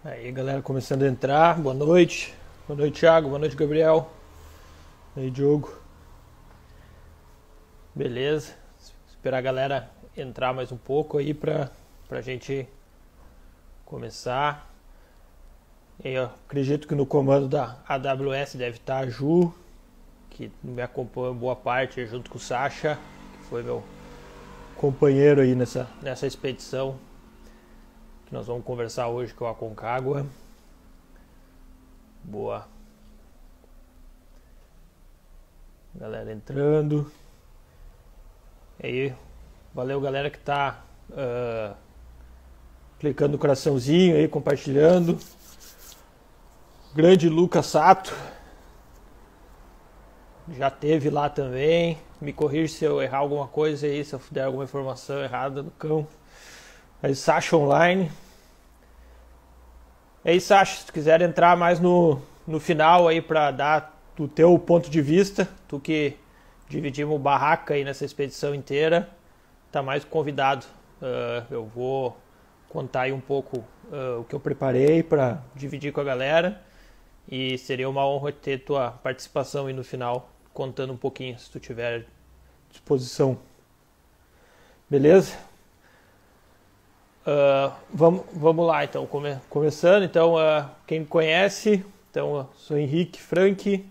Aí, galera, começando a entrar. Boa noite. Boa noite, Thiago. Boa noite, Gabriel. E aí, Diogo. Beleza. Esperar a galera entrar mais um pouco aí pra gente começar. Eu acredito que no comando da AWS deve estar a Ju, que me acompanhou boa parte junto com o Sasha, que foi meu companheiro aí nessa expedição que nós vamos conversar hoje com a Aconcagua. Boa. Galera entrando. E aí, valeu galera que tá clicando no coraçãozinho aí, compartilhando. Grande Lucas Sato. Já teve lá também. Me corrija se eu errar alguma coisa aí, se eu der alguma informação errada no cão. Aí, Sasha Online. E aí, Sasha, se tu quiser entrar mais no final aí pra dar o teu ponto de vista, tu que dividimos barraca aí nessa expedição inteira, tá mais convidado. Eu vou contar aí um pouco o que eu preparei para dividir com a galera e seria uma honra ter tua participação aí no final, contando um pouquinho, se tu tiver disposição. Beleza? Vamos lá, então, começando. Então, quem me conhece, então, sou Henrique Frank,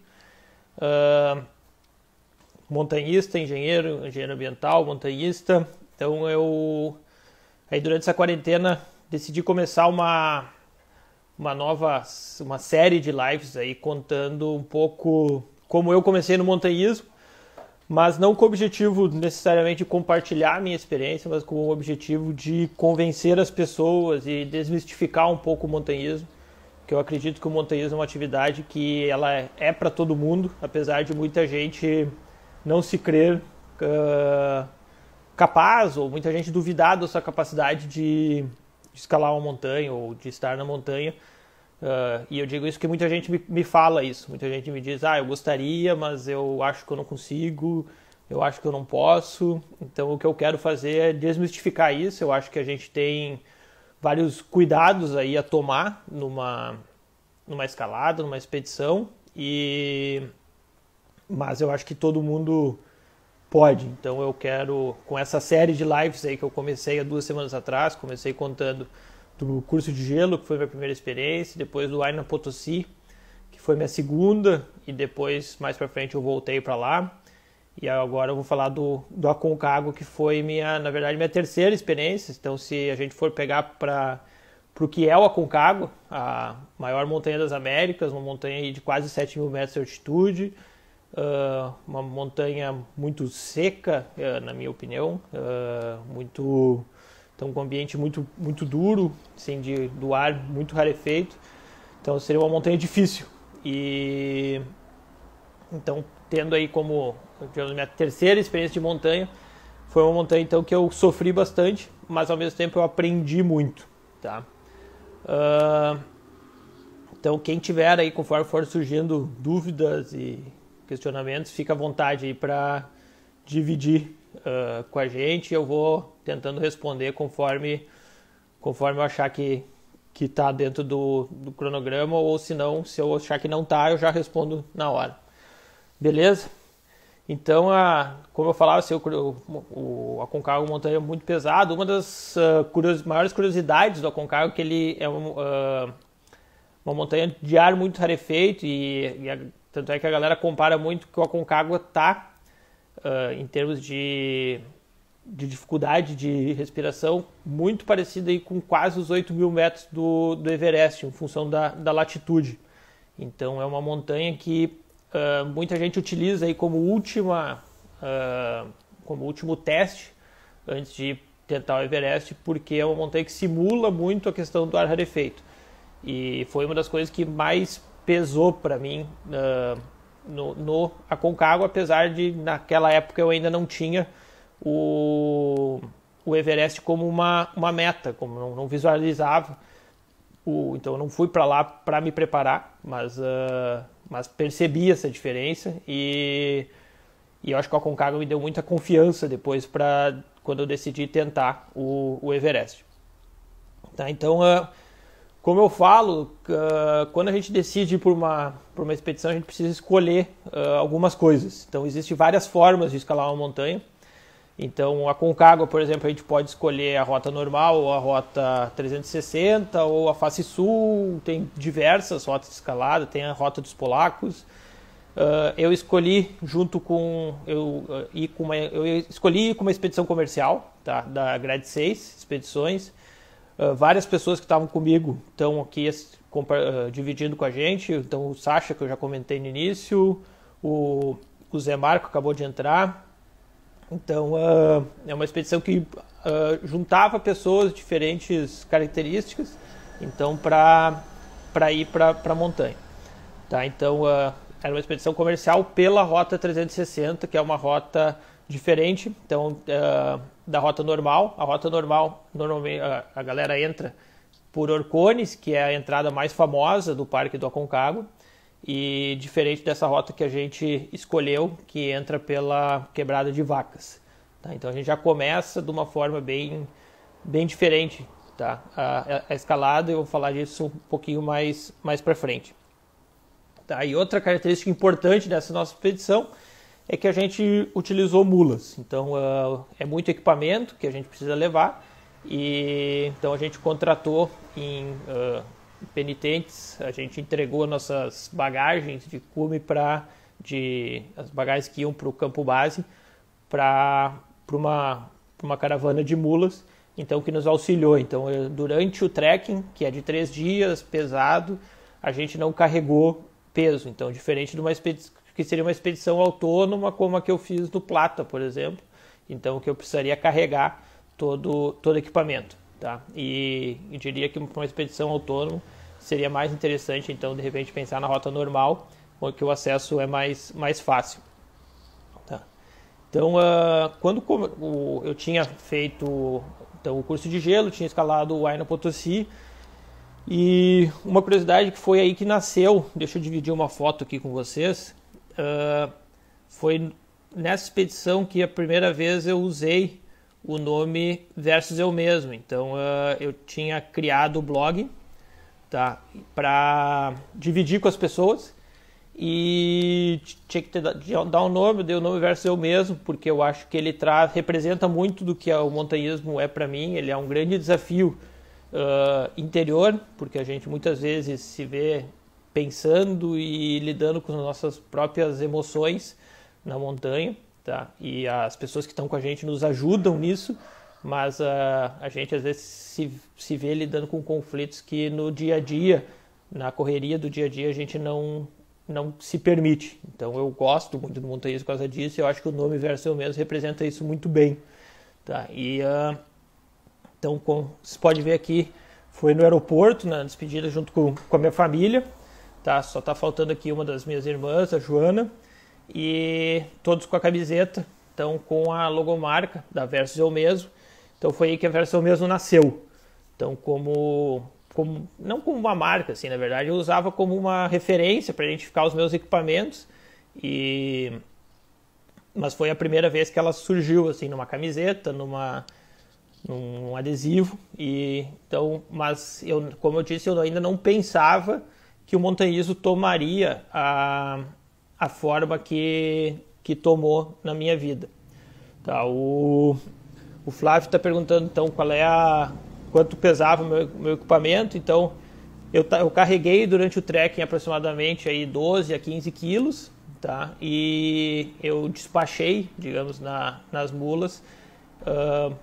montanhista, engenheiro ambiental, montanhista. Então, aí durante essa quarentena decidi começar uma série de lives aí contando um pouco como eu comecei no montanhismo, mas não com o objetivo necessariamente de compartilhar a minha experiência, mas com o objetivo de convencer as pessoas e desmistificar um pouco o montanhismo, que eu acredito que o montanhismo é uma atividade que ela é para todo mundo, apesar de muita gente não se crer capaz, ou muita gente duvidar da sua capacidade de escalar uma montanha ou de estar na montanha. E eu digo isso porque muita gente me fala isso. Muita gente me diz, eu gostaria, mas eu acho que eu não consigo, eu acho que eu não posso. Então o que eu quero fazer é desmistificar isso. Eu acho que a gente tem vários cuidados aí a tomar numa escalada, numa expedição, mas eu acho que todo mundo pode. Então eu quero, com essa série de lives aí que eu comecei há 2 semanas atrás, comecei contando do curso de gelo, que foi minha primeira experiência, depois do Huayna Potosí, que foi minha segunda, e depois, mais pra frente, eu voltei pra lá. E agora eu vou falar do Aconcagua, que foi na verdade, minha terceira experiência. Então, se a gente for pegar pro que é o Aconcagua, a maior montanha das Américas, uma montanha de quase 7.000 metros de altitude, uma montanha muito seca, na minha opinião, então, com um ambiente muito, muito duro, assim, do ar muito rarefeito. Então, seria uma montanha difícil. E então, tendo aí como minha terceira experiência de montanha, foi uma montanha então que eu sofri bastante, mas ao mesmo tempo eu aprendi muito, tá? Então, quem tiver aí, conforme for surgindo dúvidas e questionamentos, fica à vontade aí para dividir com a gente. Eu vou tentando responder conforme eu achar que tá dentro do cronograma, ou se não, se eu achar que não tá, eu já respondo na hora. Beleza? Então, como eu falava, o Aconcagua é uma montanha muito pesada. Uma das maiores curiosidades do Aconcagua é que ele é uma montanha de ar muito rarefeito, tanto é que a galera compara muito que o Aconcagua tá em termos de dificuldade de respiração, muito parecida aí com quase os 8.000 metros do Everest, em função da latitude. Então é uma montanha que muita gente utiliza aí como último teste antes de tentar o Everest, porque é uma montanha que simula muito a questão do ar rarefeito. E foi uma das coisas que mais pesou para mim no Aconcagua, apesar de naquela época eu ainda não tinha o Everest como uma meta, como não visualizava. Então eu não fui para lá para me preparar, mas percebi essa diferença e eu acho que o Aconcagua me deu muita confiança depois quando eu decidi tentar o Everest. Tá, então como eu falo, quando a gente decide ir por uma expedição, a gente precisa escolher algumas coisas. Então, existem várias formas de escalar uma montanha. Então, a Concagua, por exemplo, a gente pode escolher a rota normal, ou a rota 360, ou a face sul. Tem diversas rotas de escalada, tem a rota dos polacos. Eu escolhi eu escolhi ir com uma expedição comercial, tá, da Grade 6 Expedições. Várias pessoas que estavam comigo estão aqui dividindo com a gente. Então, o Sacha, que eu já comentei no início, o Zé Marco acabou de entrar. Então, é uma expedição que juntava pessoas de diferentes características, então, para ir para a montanha. Tá? Então, era uma expedição comercial pela Rota 360, que é uma rota diferente, então, da rota normal. A rota normal, normalmente, a galera entra por Orcones, que é a entrada mais famosa do Parque do Aconcagua, e diferente dessa rota que a gente escolheu, que entra pela Quebrada de Vacas. Tá? Então a gente já começa de uma forma bem diferente, tá? A escalada, eu vou falar disso um pouquinho mais para frente. Tá? E outra característica importante dessa nossa expedição é que a gente utilizou mulas. Então é muito equipamento que a gente precisa levar, e então a gente contratou em penitentes, a gente entregou nossas bagagens de cume as bagagens que iam para o campo base para uma caravana de mulas, então, que nos auxiliou. Então, durante o trekking, que é de 3 dias, pesado, a gente não carregou peso. Então, diferente de uma expedição que seria uma expedição autônoma, como a que eu fiz no Plata, por exemplo, então que eu precisaria carregar todo o equipamento. Tá? E eu diria que uma expedição autônoma seria mais interessante, então, de repente, pensar na rota normal, onde o acesso é mais fácil. Tá? Então, quando eu tinha feito o curso de gelo, tinha escalado o Huayna Potosí, e uma curiosidade que foi aí que nasceu, deixa eu dividir uma foto aqui com vocês, foi nessa expedição que a primeira vez eu usei o nome Versus Eu Mesmo. Então, eu tinha criado o blog, tá, para dividir com as pessoas, e tinha que dar um nome. Eu dei o nome Versus Eu Mesmo, porque eu acho que ele representa muito do que o montanhismo é para mim. Ele é um grande desafio interior, porque a gente muitas vezes se vê pensando e lidando com as nossas próprias emoções na montanha, tá? E as pessoas que estão com a gente nos ajudam nisso, mas a gente às vezes se vê lidando com conflitos que no dia a dia, na correria do dia a dia, a gente não se permite. Então eu gosto muito do montanhismo por causa disso, e eu acho que o nome Versus Eu Mesmo representa isso muito bem. Tá? E, então, como você pode ver aqui, foi no aeroporto, na despedida junto com a minha família. Tá? Só está faltando aqui uma das minhas irmãs, a Joana, e todos com a camiseta, então com a logomarca da Versus Eu Mesmo. Então foi aí que a Versus Eu Mesmo nasceu. Então não como uma marca, assim, na verdade eu usava como uma referência para identificar os meus equipamentos, mas foi a primeira vez que ela surgiu assim numa camiseta, num adesivo. E então, mas como eu disse, eu ainda não pensava que o montanhismo tomaria a forma que tomou na minha vida. Tá, o Flávio está perguntando então quanto pesava o meu equipamento. Então eu carreguei durante o trekking aproximadamente aí 12 a 15 quilos, tá? E eu despachei, digamos, nas mulas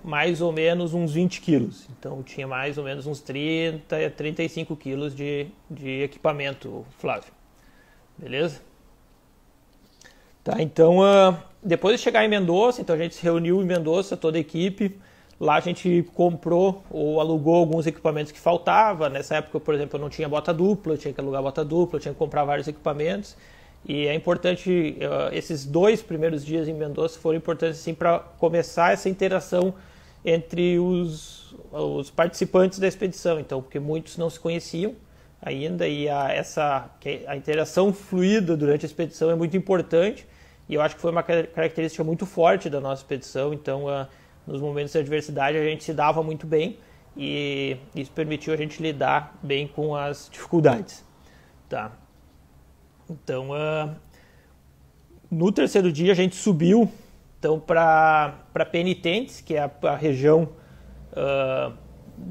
mais ou menos uns 20 quilos. Então tinha mais ou menos uns 30 a 35 quilos de equipamento, Flávio. Beleza? Tá, então depois de chegar em Mendoza, então a gente se reuniu em Mendoza, toda a equipe. Lá a gente comprou ou alugou alguns equipamentos que faltavam. Nessa época, por exemplo, eu não tinha bota dupla, eu tinha que alugar bota dupla, eu tinha que comprar vários equipamentos. E é importante, esses 2 primeiros dias em Mendoza foram importantes assim, para começar essa interação entre os participantes da expedição. Então, porque muitos não se conheciam ainda, e a interação fluida durante a expedição é muito importante. E eu acho que foi uma característica muito forte da nossa expedição. Então, nos momentos de adversidade a gente se dava muito bem, e isso permitiu a gente lidar bem com as dificuldades. Tá? Então, no terceiro dia a gente subiu então, para Penitentes, que é a região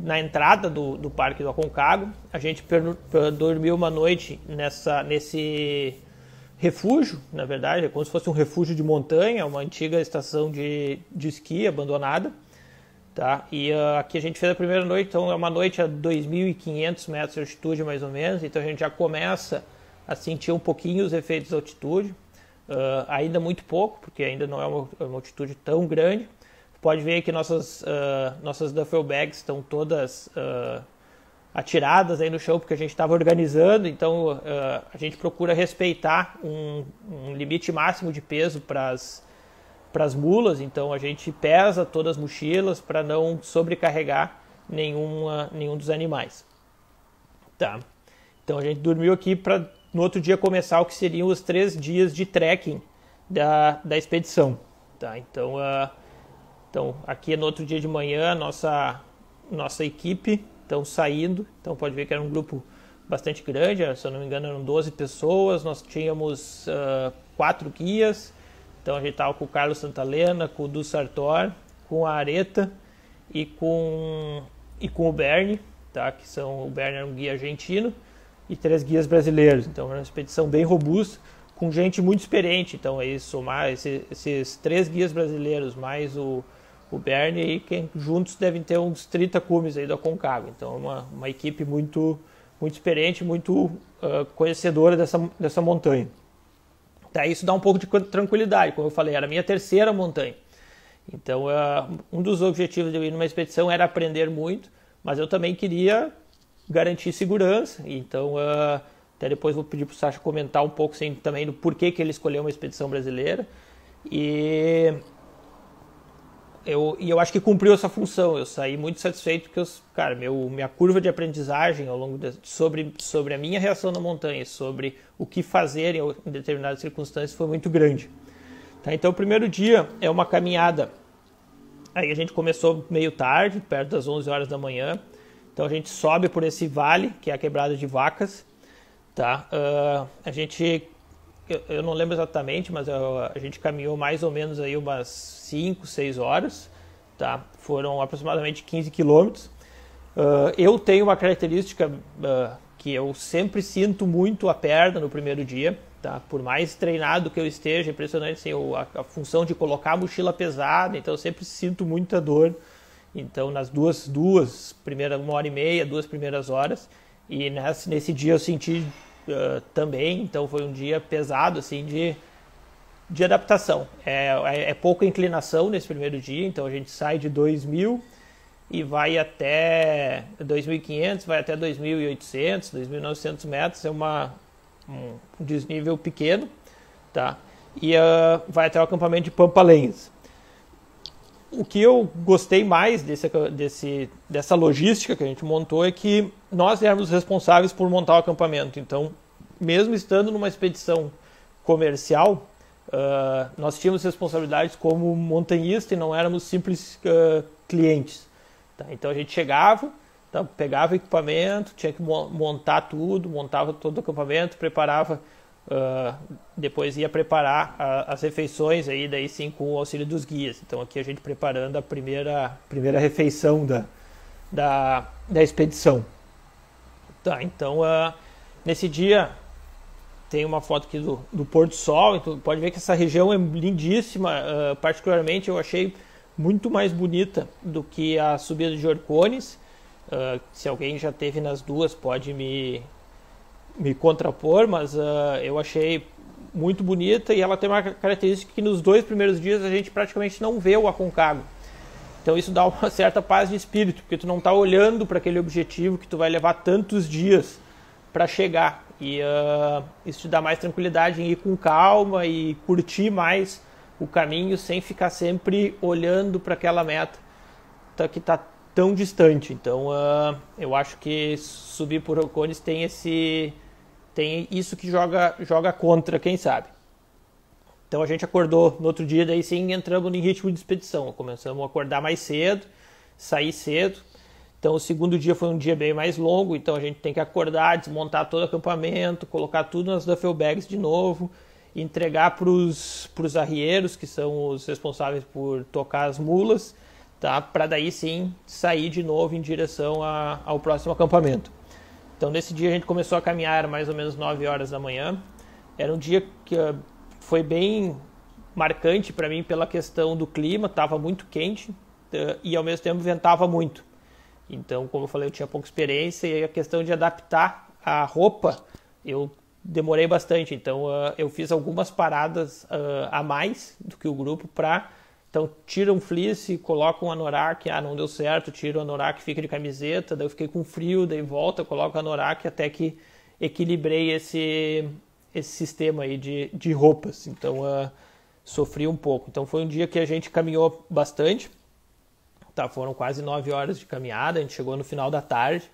na entrada do Parque do Aconcagua. A gente dormiu uma noite nesse refúgio, na verdade, é como se fosse um refúgio de montanha, uma antiga estação de esqui abandonada. Tá? E aqui a gente fez a primeira noite, então é uma noite a 2.500 metros de altitude mais ou menos, então a gente já começa a sentir um pouquinho os efeitos da altitude, ainda muito pouco, porque ainda não é uma altitude tão grande. Pode ver que nossas duffel bags estão todas atiradas aí no chão, porque a gente estava organizando, então a gente procura respeitar um limite máximo de peso para as mulas, então a gente pesa todas as mochilas para não sobrecarregar nenhum dos animais. Tá? Então a gente dormiu aqui para no outro dia começar o que seriam os 3 dias de trekking da expedição. Tá? Então aqui no outro dia de manhã nossa equipe estão saindo, então pode ver que era um grupo bastante grande, se eu não me engano eram 12 pessoas, nós tínhamos 4 guias. Então a gente estava com o Carlos Santalena, com o Du Sartor, com a Areta e com o Bernie, tá? O Bernie era um guia argentino e 3 guias brasileiros. Então era uma expedição bem robusta, com gente muito experiente. Então aí somar esses 3 guias brasileiros mais o Bernie, e que juntos devem ter uns 30 cumes aí da Aconcagua. Então é uma equipe muito, muito experiente, muito conhecedora dessa montanha. Tá, isso dá um pouco de tranquilidade, como eu falei, era a minha terceira montanha. Então, um dos objetivos de eu ir numa expedição era aprender muito, mas eu também queria garantir segurança. Então, até depois vou pedir para o Sacha comentar um pouco assim, também do porquê que ele escolheu uma expedição brasileira. E eu acho que cumpriu essa função. Eu saí muito satisfeito porque, minha curva de aprendizagem ao longo sobre a minha reação na montanha, sobre o que fazer em determinadas circunstâncias foi muito grande. Tá? Então o primeiro dia é uma caminhada. Aí a gente começou meio tarde, perto das 11 horas da manhã. Então a gente sobe por esse vale, que é a Quebrada de Vacas. Tá? Eu não lembro exatamente, mas a gente caminhou mais ou menos aí umas 5, 6 horas, tá? Foram aproximadamente 15 quilômetros. Eu tenho uma característica que eu sempre sinto muito a perna no primeiro dia, tá? Por mais treinado que eu esteja, impressionante assim, a função de colocar a mochila pesada, então eu sempre sinto muita dor. Então nas duas primeiras, 1h30, 2 primeiras horas, e nesse dia eu senti também, então foi um dia pesado assim de adaptação. É pouca inclinação nesse primeiro dia, então a gente sai de 2.000 e vai até 2.500, vai até 2.800, 2.900 metros, é um desnível pequeno, tá? E vai até o acampamento de Pampalenhas. O que eu gostei mais dessa logística que a gente montou é que nós éramos responsáveis por montar o acampamento. Então, mesmo estando numa expedição comercial, nós tínhamos responsabilidades como montanhista e não éramos simples clientes. Tá? Então a gente chegava, tá? Pegava o equipamento, tinha que montar tudo, montava todo o acampamento, preparava, depois ia preparar as refeições, aí, daí sim com o auxílio dos guias. Então aqui a gente preparando a primeira refeição da expedição. Tá, então nesse dia tem uma foto aqui do pôr do sol, então pode ver que essa região é lindíssima, particularmente eu achei muito mais bonita do que a subida de Orcones. Se alguém já teve nas duas pode me contrapor, mas eu achei muito bonita, e ela tem uma característica que nos 2 primeiros dias a gente praticamente não vê o Aconcagua. Então isso dá uma certa paz de espírito, porque tu não está olhando para aquele objetivo que tu vai levar tantos dias para chegar. E isso te dá mais tranquilidade em ir com calma e curtir mais o caminho sem ficar sempre olhando para aquela meta que está tão distante. Então eu acho que subir por Orcones tem isso que joga contra, quem sabe. Então a gente acordou no outro dia, daí sim entramos em ritmo de expedição. Começamos a acordar mais cedo, sair cedo, Então, o segundo dia foi um dia bem mais longo, então a gente tem que acordar, desmontar todo o acampamento, colocar tudo nas duffel bags de novo, entregar para os arrieiros, que são os responsáveis por tocar as mulas, tá? Para daí sim sair de novo em direção ao próximo acampamento. Então, nesse dia a gente começou a caminhar mais ou menos 9 horas da manhã. Era um dia que foi bem marcante para mim pela questão do clima, estava muito quente e ao mesmo tempo ventava muito. Então, como eu falei, eu tinha pouca experiência e a questão de adaptar a roupa, eu demorei bastante. Então, eu fiz algumas paradas a mais do que o grupo para... Então, tira um fleece, coloca um anorak, não deu certo, tira o anorak, fica de camiseta, daí eu fiquei com frio, daí volta, coloco o anorak, até que equilibrei esse sistema aí de roupas. Então, sofri um pouco. Então, foi um dia que a gente caminhou bastante. Tá, foram quase 9 horas de caminhada, a gente chegou no final da tarde.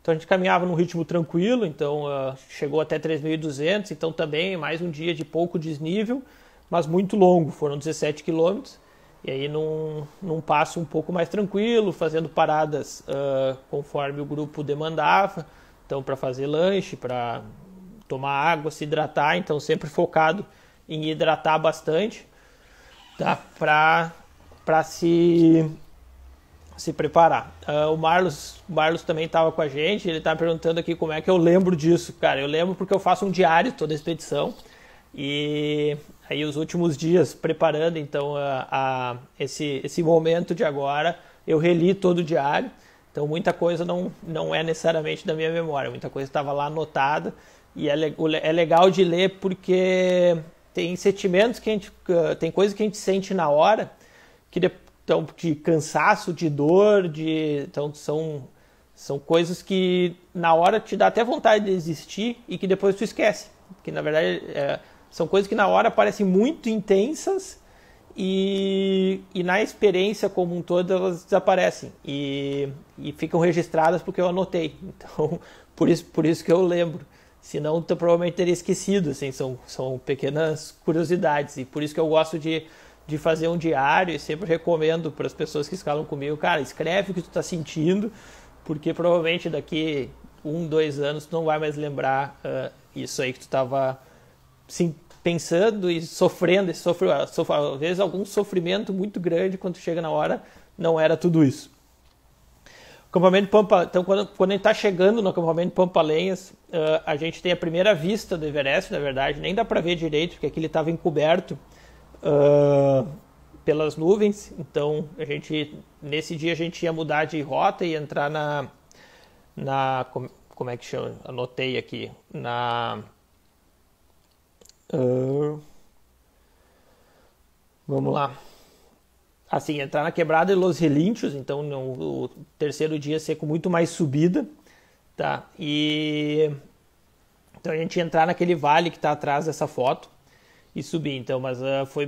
Então a gente caminhava num ritmo tranquilo, então chegou até 3.200, então também mais um dia de pouco desnível, mas muito longo, foram 17 quilômetros. E aí num passo um pouco mais tranquilo, fazendo paradas conforme o grupo demandava, então para fazer lanche, para tomar água, se hidratar, então sempre focado em hidratar bastante, tá? Para se preparar. O Marlos também estava com a gente, ele estava perguntando aqui como é que eu lembro disso. Cara, eu lembro porque eu faço um diário toda a expedição e aí os últimos dias preparando então esse momento de agora, eu reli todo o diário, então muita coisa não é necessariamente da minha memória, muita coisa estava lá anotada e é legal de ler porque tem sentimentos que tem coisas que a gente sente na hora que então, de cansaço, de dor, então são coisas que na hora te dá até vontade de desistir e que depois tu esquece. Que na verdade são coisas que na hora parecem muito intensas e na experiência como um todo elas desaparecem e ficam registradas porque eu anotei. Então, por isso que eu lembro. Senão eu provavelmente teria esquecido. Assim, são pequenas curiosidades e por isso que eu gosto de fazer um diário e sempre recomendo para as pessoas que escalam comigo, cara, escreve o que tu está sentindo, porque provavelmente daqui 1-2 anos tu não vai mais lembrar isso aí que tu estava pensando e sofrendo, às vezes algum sofrimento muito grande quando tu chega na hora, não era tudo isso. Acampamento Pampa, então quando a gente está chegando no acampamento Pampalenhas, a gente tem a primeira vista do Everest, na verdade, nem dá para ver direito, porque aqui ele estava encoberto pelas nuvens, então nesse dia a gente ia mudar de rota e entrar como é que chama? Anotei aqui, vamos lá, assim, entrar na quebrada de Los Relinchos, então o terceiro dia ser com muito mais subida, tá? E então a gente ia entrar naquele vale que está atrás dessa foto e subir, então, mas foi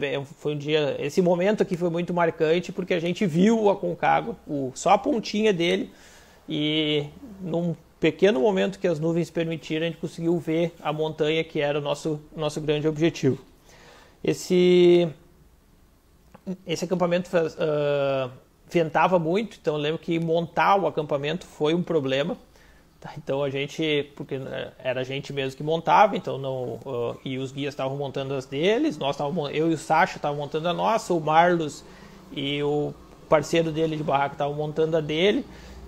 um dia, esse momento aqui foi muito marcante porque a gente viu o Aconcagua, só a pontinha dele, e num pequeno momento que as nuvens permitiram, a gente conseguiu ver a montanha que era o nosso grande objetivo. Esse acampamento ventava muito, então eu lembro que montar o acampamento foi um problema. Tá, então porque era a gente mesmo que montava, então e os guias estavam montando as deles, eu e o Sacha estavam montando a nossa, o Marlos e o parceiro dele de barraca estavam montando a dele,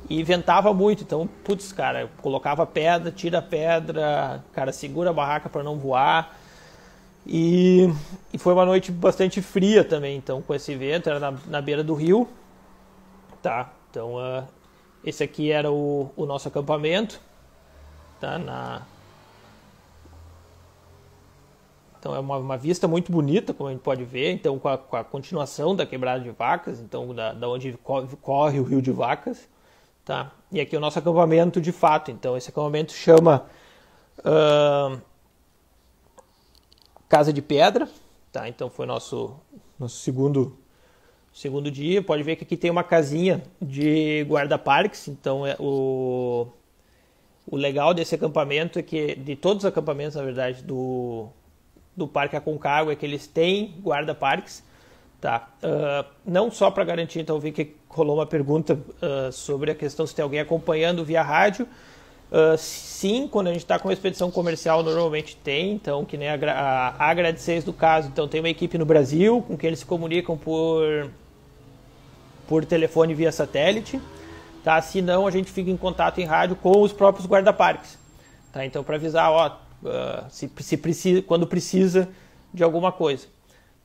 e ventava muito, então, putz, cara, colocava pedra, tira a pedra, cara, segura a barraca para não voar, e foi uma noite bastante fria também, então, com esse vento, era na beira do rio, tá, então, esse aqui era o nosso acampamento, tá? Então é uma vista muito bonita, como a gente pode ver, então com a continuação da quebrada de Vacas, então da onde corre o rio de Vacas, tá? E aqui é o nosso acampamento de fato, então esse acampamento chama Casa de Pedra, tá? Então foi nosso segundo dia. Pode ver que aqui tem uma casinha de guarda-parques, então o legal desse acampamento é que, de todos os acampamentos, na verdade, do Parque Aconcagua, é que eles têm guarda-parques, Tá. Não só para garantir, então vi que rolou uma pergunta sobre a questão se tem alguém acompanhando via rádio. Sim, quando a gente está com uma expedição comercial, normalmente tem, então, que nem a Agra 6 do caso, então tem uma equipe no Brasil com quem eles se comunicam por telefone via satélite, tá? Se não, a gente fica em contato em rádio com os próprios guarda-parques, tá? Então, para avisar, se precisa, quando precisa de alguma coisa,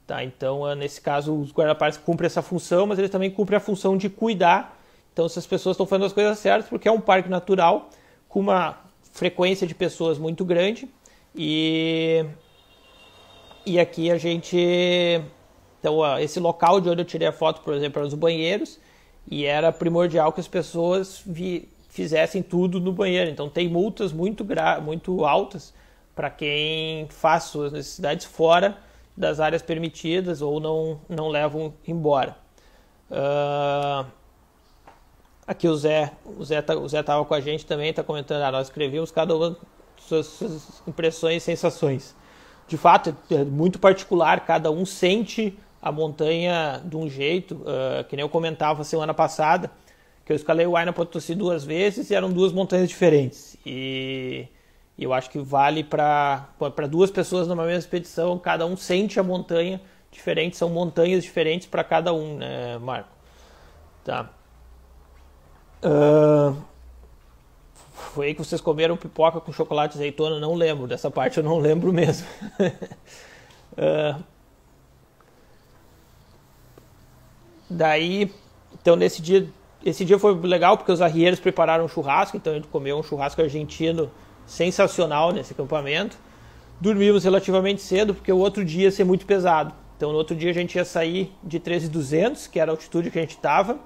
tá? Então, nesse caso, os guarda-parques cumprem essa função, mas eles também cumprem a função de cuidar, então, se as pessoas estão fazendo as coisas certas, porque é um parque natural, com uma frequência de pessoas muito grande e aqui a gente, então esse local de onde eu tirei a foto, por exemplo, eram os banheiros e era primordial que as pessoas fizessem tudo no banheiro, então tem multas muito altas para quem faz suas necessidades fora das áreas permitidas ou não levam embora. Aqui o Zé estava com a gente também, está comentando, nós escrevíamos cada uma suas impressões e sensações. De fato, é muito particular, cada um sente a montanha de um jeito, que nem eu comentava semana passada, que eu escalei o Huayna Potosí 2 vezes e eram 2 montanhas diferentes. E eu acho que vale para 2 pessoas numa mesma expedição, cada um sente a montanha diferente, são montanhas diferentes para cada um, né, Marco? Tá. Foi aí que vocês comeram pipoca com chocolate e azeitona? Não lembro, dessa parte eu não lembro mesmo. Daí, então esse dia foi legal porque os arrieiros prepararam um churrasco, então a gente comeu um churrasco argentino sensacional nesse acampamento. Dormimos relativamente cedo porque o outro dia ia ser muito pesado. Então no outro dia a gente ia sair de 13.200, que era a altitude que a gente estava,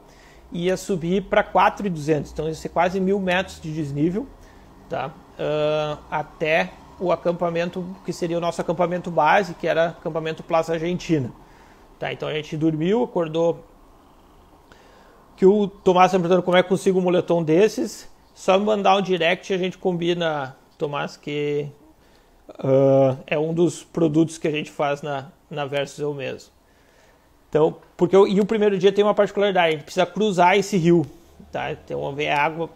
ia subir para 4.200, então ia ser quase 1.000 metros de desnível, tá? Até o acampamento, que seria o nosso acampamento base, que era acampamento Plaza Argentina. Tá? Então a gente dormiu, acordou, que o Tomás está perguntando como é que consigo um moletom desses, só me mandar um direct e a gente combina, Tomás, que é um dos produtos que a gente faz na Versus Eu Mesmo. Então, e o primeiro dia tem uma particularidade, a gente precisa cruzar esse rio, tá? Então, a água,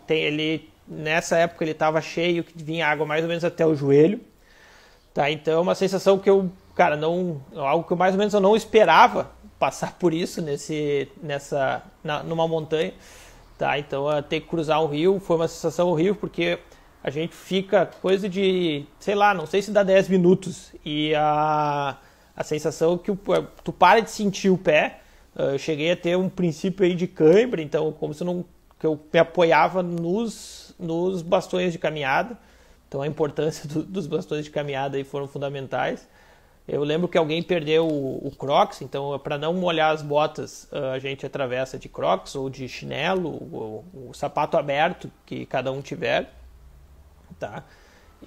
nessa época ele estava cheio, que vinha água mais ou menos até o joelho, tá? Então é uma sensação que algo que mais ou menos eu não esperava passar por isso numa montanha, tá? Então, ter que cruzar um rio foi uma sensação horrível, porque a gente fica coisa de, sei lá, não sei se dá 10 minutos, e a sensação que tu para de sentir o pé. Eu cheguei a ter um princípio aí de cãibra, então como se que eu me apoiava nos bastões de caminhada, então a importância dos bastões de caminhada aí foram fundamentais. Eu lembro que alguém perdeu o Crocs, então para não molhar as botas a gente atravessa de Crocs ou de chinelo, o sapato aberto que cada um tiver, tá?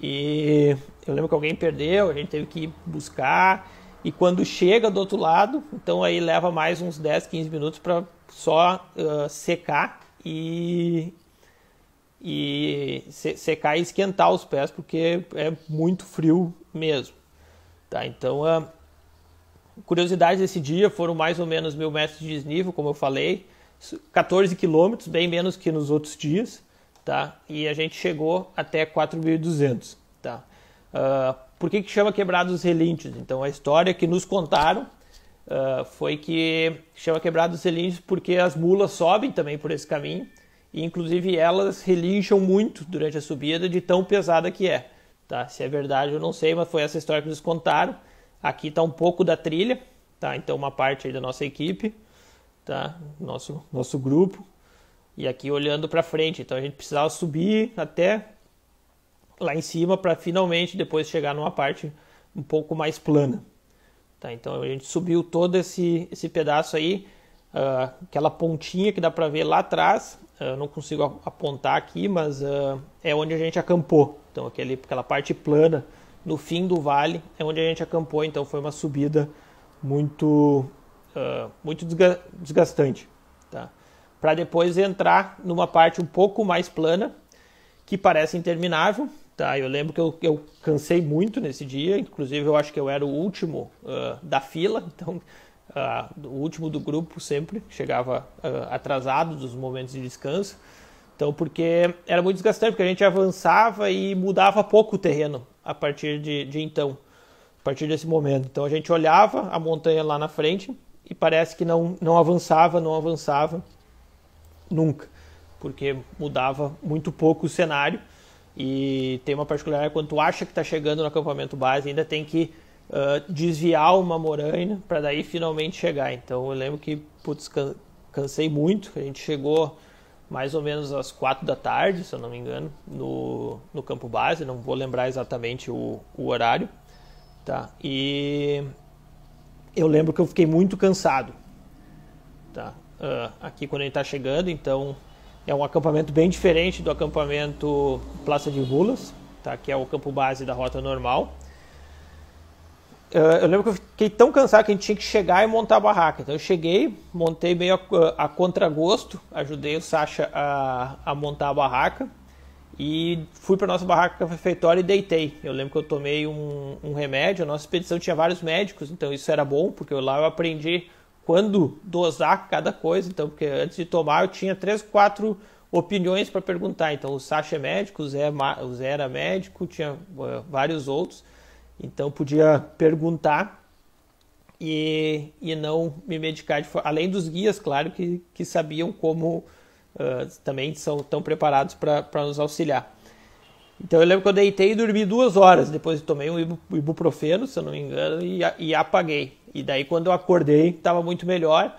E eu lembro que alguém perdeu, a gente teve que ir buscar. E quando chega do outro lado, então aí leva mais uns 10, 15 minutos para só secar secar e esquentar os pés, porque é muito frio mesmo. Tá? Então, curiosidades desse dia foram mais ou menos 1.000 metros de desnível, como eu falei, 14 quilômetros, bem menos que nos outros dias, tá? E a gente chegou até 4.200. Tá? Por que chama Quebrada dos Relinchos? Então, a história que nos contaram foi que chama Quebrada dos Relinchos porque as mulas sobem também por esse caminho e, inclusive, elas relincham muito durante a subida de tão pesada que é. Tá? Se é verdade eu não sei, mas foi essa história que nos contaram. Aqui está um pouco da trilha, tá? Então uma parte aí da nossa equipe, tá? Nosso grupo. E aqui olhando para frente, então a gente precisava subir até lá em cima para finalmente depois chegar numa parte um pouco mais plana. Tá? Então a gente subiu todo esse pedaço aí, aquela pontinha que dá para ver lá atrás, eu não consigo apontar aqui, mas é onde a gente acampou. Então aquela parte plana no fim do vale é onde a gente acampou, então foi uma subida muito desgastante. Tá? Para depois entrar numa parte um pouco mais plana, que parece interminável. Tá? Eu lembro que eu cansei muito nesse dia, inclusive eu acho que eu era o último da fila, então o último do grupo sempre, chegava atrasado dos momentos de descanso. Então, porque era muito desgastante, porque a gente avançava e mudava pouco o terreno a partir a partir desse momento. Então, a gente olhava a montanha lá na frente e parece que não avançava nunca, porque mudava muito pouco o cenário. E tem uma particularidade, quando tu acha que está chegando no acampamento base, ainda tem que desviar uma moraina para daí finalmente chegar. Então eu lembro que cansei muito. A gente chegou mais ou menos às 4 da tarde, se eu não me engano, no campo base. Não vou lembrar exatamente o horário, tá? E eu lembro que eu fiquei muito cansado, tá? Aqui quando a gente está chegando, então é um acampamento bem diferente do acampamento Plaça de Rulas, tá? Que é o campo base da rota normal. Eu lembro que eu fiquei tão cansado que a gente tinha que chegar e montar a barraca. Então eu cheguei, montei meio a contragosto, ajudei o Sacha a montar a barraca e fui para nossa barraca refeitória e deitei. Eu lembro que eu tomei um remédio. A nossa expedição tinha vários médicos, então isso era bom, porque lá eu aprendi quando dosar cada coisa. Então, porque antes de tomar eu tinha 3, 4 opiniões para perguntar. Então o Sacha é médico, o Zé era médico, tinha vários outros. Então podia perguntar e não me medicar. Além dos guias, claro, que sabiam como também tão preparados para nos auxiliar. Então eu lembro que eu deitei e dormi 2 horas. Depois eu tomei um ibuprofeno, se eu não me engano, e apaguei. E daí quando eu acordei estava muito melhor.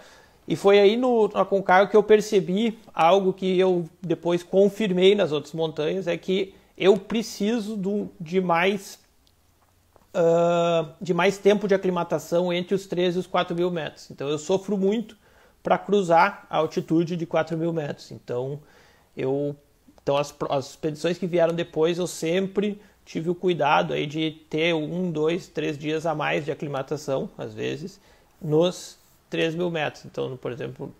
E foi aí no Aconcagua que eu percebi algo que eu depois confirmei nas outras montanhas, é que eu preciso de mais tempo de aclimatação entre os 3 e os 4 mil metros. Então eu sofro muito para cruzar a altitude de 4 mil metros. Então as expedições que vieram depois eu sempre tive o cuidado aí de ter 1, 2, 3 dias a mais de aclimatação, às vezes, nos 3 mil metros. Então, por exemplo,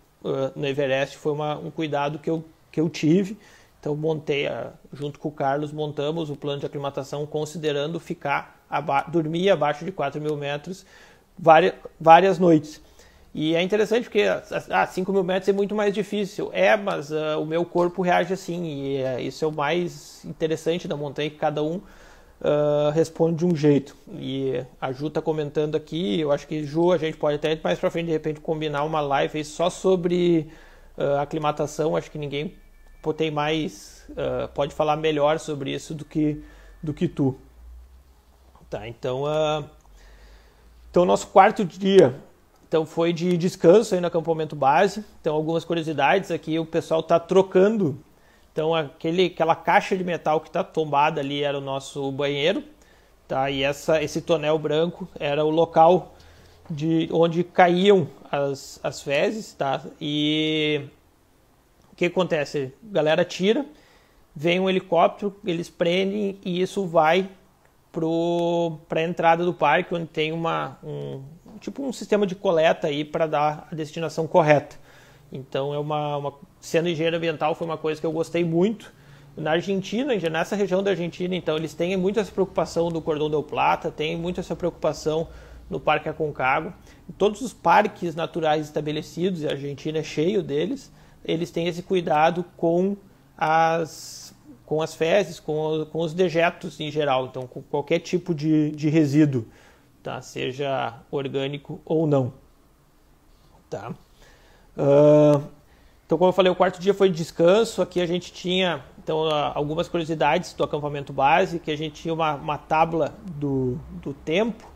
no Everest foi um cuidado que eu tive. Então montei, junto com o Carlos, montamos o plano de aclimatação considerando dormir abaixo de 4 mil metros várias noites. E é interessante porque 5 mil metros é muito mais difícil. Mas o meu corpo reage assim, e isso é o mais interessante da montanha, que cada um responde de um jeito. E a Ju está comentando aqui, eu acho que, Ju, a gente pode até mais para frente, de repente, combinar uma live aí só sobre aclimatação. Acho que ninguém pode falar melhor sobre isso do que tu. Tá, então nosso quarto dia foi de descanso aí no acampamento base. Então algumas curiosidades aqui, o pessoal está trocando. Então aquela caixa de metal que está tombada ali era o nosso banheiro, tá? E esse tonel branco era o local onde caíam as fezes, tá? E o que acontece? A galera tira, vem um helicóptero, eles prendem e isso vai para a entrada do parque, onde tem um sistema de coleta aí para dar a destinação correta. Então sendo engenheiro ambiental, foi uma coisa que eu gostei muito. Na Argentina, nessa região da Argentina, então eles têm muito essa preocupação do Cordão del Plata, tem muito essa preocupação no Parque Aconcagua. Todos os parques naturais estabelecidos, e a Argentina é cheio deles, eles têm esse cuidado com as fezes, com os dejetos em geral, então com qualquer tipo de resíduo, tá? Seja orgânico ou não. Tá? Então, como eu falei, o quarto dia foi de descanso. Aqui a gente tinha algumas curiosidades do acampamento base, que a gente tinha uma tábua do tempo,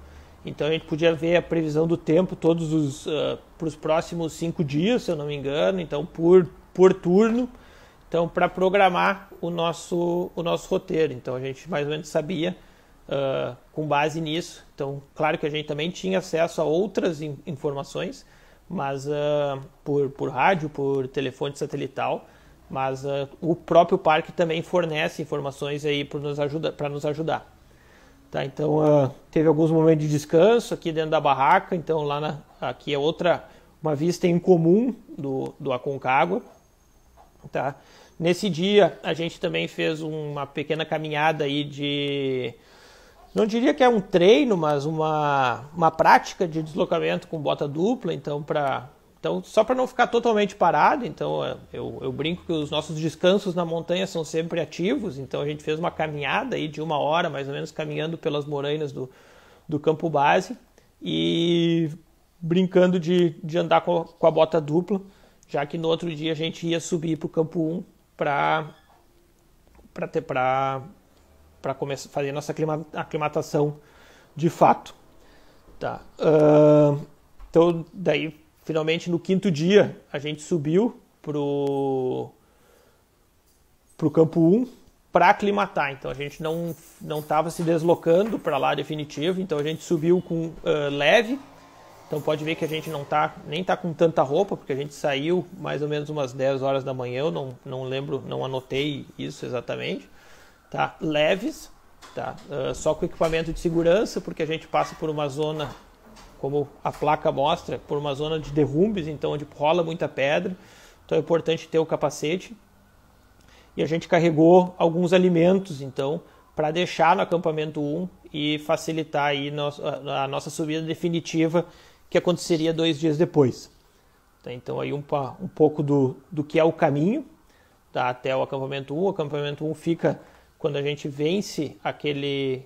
então a gente podia ver a previsão do tempo todos para os próximos 5 dias, se eu não me engano, então por turno. Então, para programar o nosso roteiro. Então, a gente mais ou menos sabia, com base nisso. Então, claro que a gente também tinha acesso a outras informações, mas por rádio, por telefone satelital. Mas o próprio parque também fornece informações aí para nos ajudar. Tá, então, teve alguns momentos de descanso aqui dentro da barraca. Então, aqui é uma vista em comum do Aconcagua. Tá? Nesse dia a gente também fez uma pequena caminhada aí não diria que é um treino, mas uma prática de deslocamento com bota dupla, então só para não ficar totalmente parado, então eu brinco que os nossos descansos na montanha são sempre ativos, então a gente fez uma caminhada aí de 1 hora, mais ou menos, caminhando pelas morainas do campo base e brincando de andar com a bota dupla, já que no outro dia a gente ia subir para o campo 1 para começar a fazer nossa aclimatação de fato. Tá. Então, daí, finalmente, no 5º dia, a gente subiu pro campo 1 para aclimatar. Então, a gente não estava se deslocando para lá definitivo, então a gente subiu com leve. Então, pode ver que a gente nem tá com tanta roupa, porque a gente saiu mais ou menos umas 10 horas da manhã, eu não lembro, não anotei isso exatamente. Tá? Leves, tá? Só com equipamento de segurança, porque a gente passa por uma zona, como a placa mostra, por uma zona de derrumbes, então onde rola muita pedra, então é importante ter o capacete. E a gente carregou alguns alimentos, então, para deixar no acampamento 1 e facilitar aí a nossa subida definitiva, que aconteceria 2 dias depois. Tá? Então aí um pouco do que é o caminho, tá? Até o acampamento 1. O acampamento 1 fica quando a gente vence aquele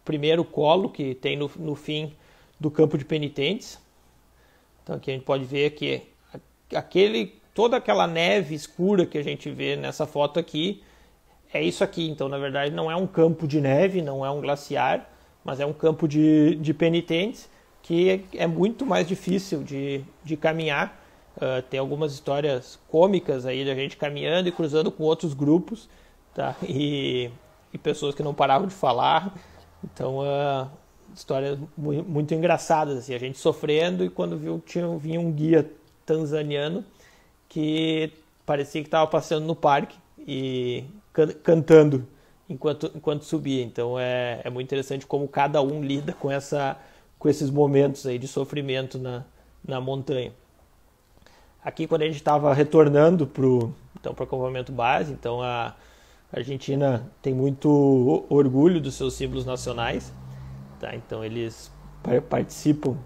primeiro colo que tem no fim do campo de penitentes. Então aqui a gente pode ver que toda aquela neve escura que a gente vê nessa foto aqui é isso aqui. Então, na verdade, não é um campo de neve, não é um glaciar, mas é um campo de penitentes que é muito mais difícil de caminhar. Tem algumas histórias cômicas aí da gente caminhando e cruzando com outros grupos, tá? E pessoas que não paravam de falar. Então, histórias muito engraçadas, assim, a gente sofrendo, e quando vinha um guia tanzaniano que parecia que estava passeando no parque e cantando enquanto subia. Então é muito interessante como cada um lida com esses momentos aí de sofrimento na montanha. Aqui, quando a gente estava retornando para o acampamento base, então a Argentina tem muito orgulho dos seus símbolos nacionais, tá? Então eles participam,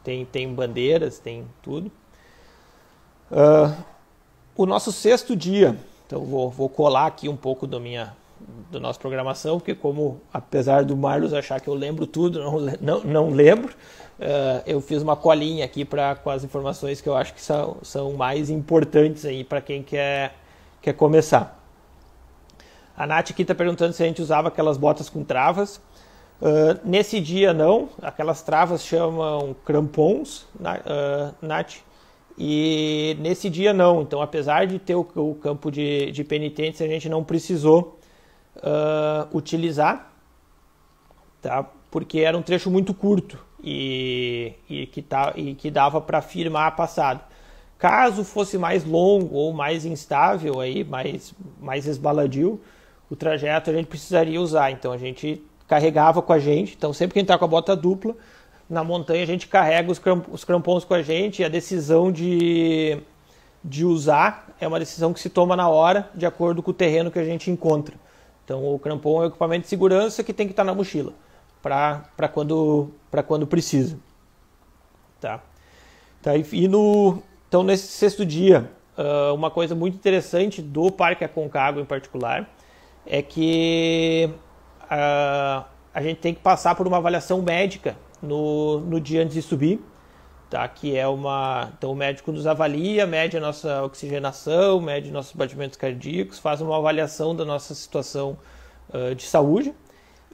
tem bandeiras, tem tudo. O nosso 6º dia, então vou colar aqui um pouco da nossa programação, porque apesar do Marlos achar que eu lembro tudo, não lembro, eu fiz uma colinha aqui com as informações que eu acho que são mais importantes aí para quem quer começar. A Nath aqui está perguntando se a gente usava aquelas botas com travas. Nesse dia não, aquelas travas chamam crampons, Nath, e nesse dia não. Então, apesar de ter o campo de penitentes, a gente não precisou utilizar, tá? Porque era um trecho muito curto e que dava para firmar a passada. Caso fosse mais longo ou mais instável, aí, mais esbaladio, o trajeto a gente precisaria usar. Então a gente carregava com a gente. Então sempre que a gente está com a bota dupla, na montanha a gente carrega os crampons com a gente, e a decisão de usar é uma decisão que se toma na hora, de acordo com o terreno que a gente encontra. Então o crampon é o equipamento de segurança que tem que estar na mochila, para quando precisa. Tá? Então nesse 6º dia, uma coisa muito interessante do Parque Aconcagua em particular é que a gente tem que passar por uma avaliação médica no dia antes de subir, tá? Que é então o médico nos avalia, mede a nossa oxigenação, mede nossos batimentos cardíacos, faz uma avaliação da nossa situação de saúde,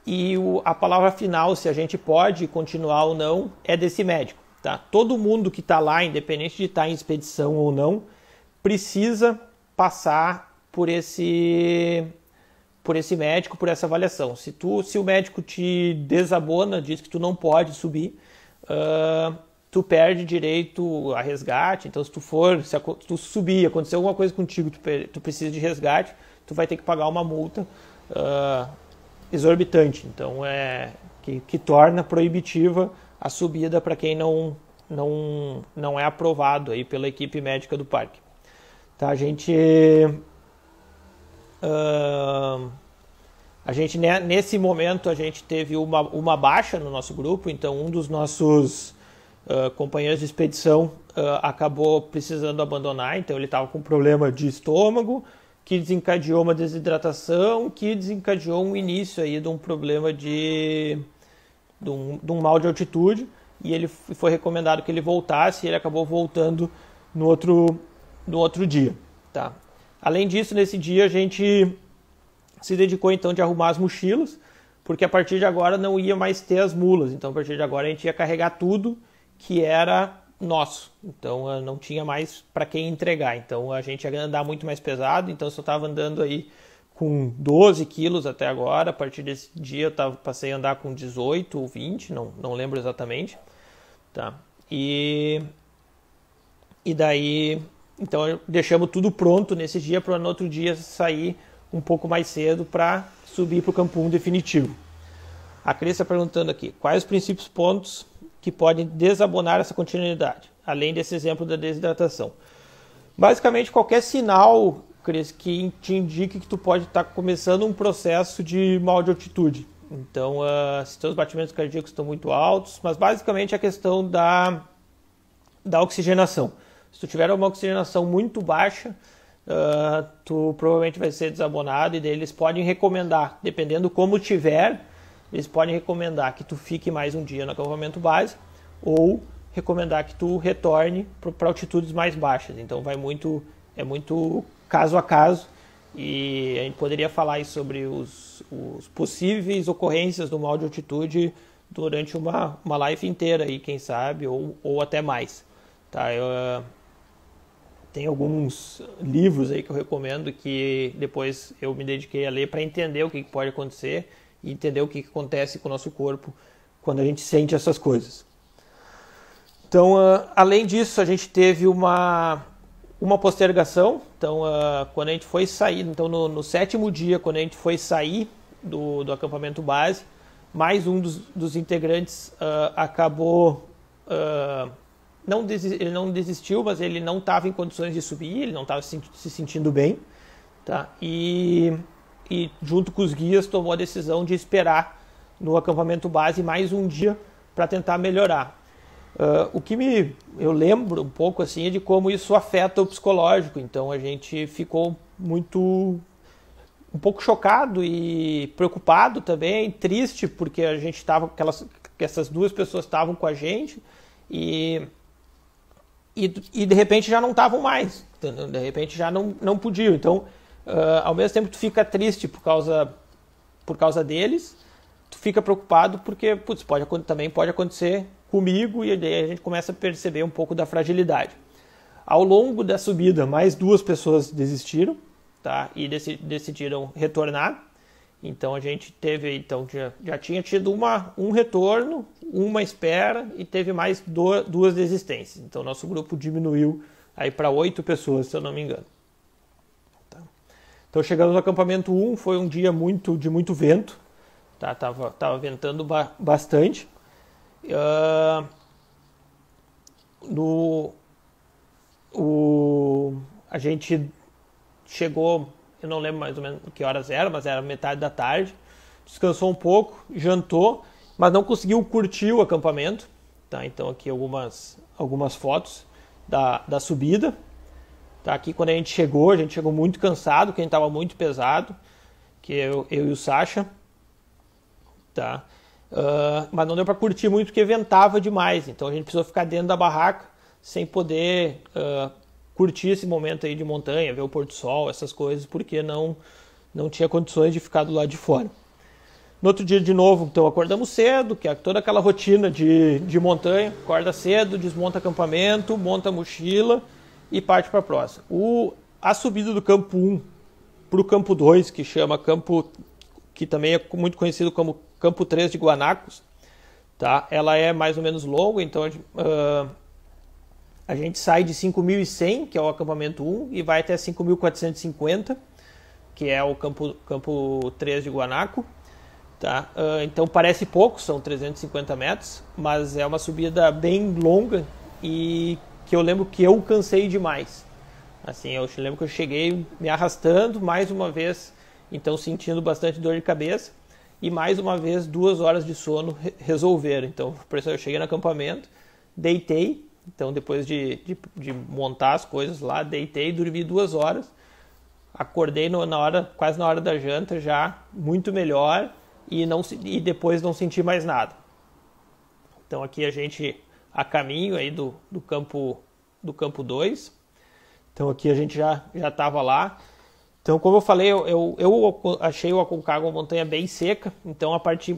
e a palavra final, se a gente pode continuar ou não, é desse médico, tá? Todo mundo que está lá, independente de estar em expedição ou não, precisa passar por esse médico, por essa avaliação. Se o médico te desabona, diz que tu não pode subir, tu perde direito a resgate. Então, se tu subir, acontecer alguma coisa contigo, tu precisa de resgate, tu vai ter que pagar uma multa exorbitante. Então, que torna proibitiva a subida para quem não é aprovado aí pela equipe médica do parque. Tá, a gente A gente, nesse momento, a gente teve uma baixa no nosso grupo, então um dos nossos companheiros de expedição acabou precisando abandonar, então ele estava com problema de estômago, que desencadeou uma desidratação, que desencadeou um início aí de um problema de um mal de altitude, e ele foi recomendado que ele voltasse, e ele acabou voltando no outro dia. Tá? Além disso, nesse dia a gente se dedicou então de arrumar as mochilas, porque a partir de agora não ia mais ter as mulas, então a partir de agora a gente ia carregar tudo que era nosso, então não tinha mais para quem entregar, então a gente ia andar muito mais pesado, então eu só estava andando aí com 12 quilos até agora. A partir desse dia eu passei a andar com 18 ou 20, não lembro exatamente, tá? E daí, então deixamos tudo pronto nesse dia para no outro dia sair um pouco mais cedo para subir para o Campo 1 definitivo. A Cris está perguntando aqui, quais os princípios pontos que podem desabonar essa continuidade, além desse exemplo da desidratação? Basicamente, qualquer sinal, Cris, que te indique que tu pode estar começando um processo de mal de altitude. Então, se teus batimentos cardíacos estão muito altos, mas basicamente a questão da oxigenação. Se tu tiver uma oxigenação muito baixa, tu provavelmente vai ser desabonado, e daí eles podem recomendar, dependendo como tiver, eles podem recomendar que tu fique mais um dia no acampamento base, ou recomendar que tu retorne para altitudes mais baixas. Então é muito caso a caso, e a gente poderia falar aí sobre os possíveis ocorrências do mal de altitude durante uma live inteira, aí, quem sabe, ou até mais. Tá? Tem alguns livros aí que eu recomendo, que depois eu me dediquei a ler para entender o que pode acontecer e entender o que acontece com o nosso corpo quando a gente sente essas coisas. Então, além disso, a gente teve uma postergação. Então, quando a gente foi sair, então no 7º dia, quando a gente foi sair do acampamento base, mais um dos integrantes acabou... ele não desistiu, mas ele não estava em condições de subir, ele não estava se sentindo bem, tá? E junto com os guias tomou a decisão de esperar no acampamento base mais um dia para tentar melhorar. O que eu lembro um pouco assim é de como isso afeta o psicológico. Então a gente ficou um pouco chocado e preocupado também, triste, porque a gente estava, essas duas pessoas estavam com a gente e de repente já não estavam mais, entendeu? De repente já não podiam. Então, ao mesmo tempo que tu fica triste por causa deles, tu fica preocupado porque também pode acontecer comigo, e daí a gente começa a perceber um pouco da fragilidade. Ao longo da subida, mais 2 pessoas desistiram, tá? E decidiram retornar. Então a gente teve, já tinha tido um retorno, uma espera, e teve mais 2 desistências. Então nosso grupo diminuiu aí para 8 pessoas, se eu não me engano. Tá? Então chegamos no acampamento 1, foi um dia de muito vento, tá? Tava ventando bastante. A gente chegou, eu não lembro mais ou menos que horas era, mas era metade da tarde, descansou um pouco, jantou, mas não conseguiu curtir o acampamento, tá? Então aqui algumas fotos da subida, tá? Aqui quando a gente chegou muito cansado, porque a gente estava muito pesado, que eu e o Sacha, tá? Mas não deu para curtir muito porque ventava demais, então a gente precisou ficar dentro da barraca sem poder curtir esse momento aí de montanha, ver o pôr do sol, essas coisas, porque não tinha condições de ficar do lado de fora. No outro dia de novo, então acordamos cedo, que é toda aquela rotina de montanha, acorda cedo, desmonta acampamento, monta a mochila e parte para a próxima. A subida do campo 1 para o campo 2, que chama campo, que também é muito conhecido como Campo 3 de Guanacos, tá? Ela é mais ou menos longa, então a gente sai de 5.100, que é o acampamento 1, e vai até 5.450, que é o campo 3 de Guanaco. Tá? Então parece pouco, são 350 metros, mas é uma subida bem longa e que eu lembro que eu cansei demais. Assim, eu lembro que eu cheguei me arrastando, mais uma vez então sentindo bastante dor de cabeça. E mais uma vez 2 horas de sono resolveram. Então eu cheguei no acampamento, deitei, então depois de montar as coisas lá, deitei, dormi 2 horas, acordei quase na hora da janta já muito melhor e depois não senti mais nada. Então aqui a gente a caminho aí do campo 2. Então aqui a gente já estava lá. Então, como eu falei, eu achei o Aconcagua uma montanha bem seca. Então, a partir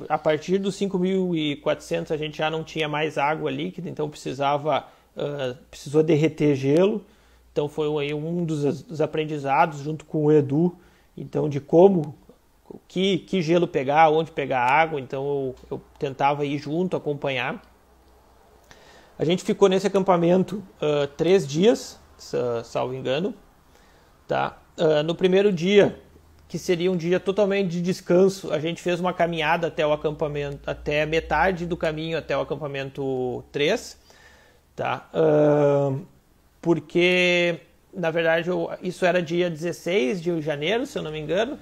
dos 5.400 a gente já não tinha mais água líquida. Então, precisou derreter gelo. Então, foi aí um dos aprendizados junto com o Edu. Então, de que gelo pegar, onde pegar água. Então, eu tentava ir junto, acompanhar. A gente ficou nesse acampamento 3 dias, salvo engano, tá? No primeiro dia, que seria um dia totalmente de descanso, a gente fez uma caminhada até o acampamento, até metade do caminho até o acampamento 3, tá? Porque, na verdade, isso era dia 16 de janeiro, se eu não me engano,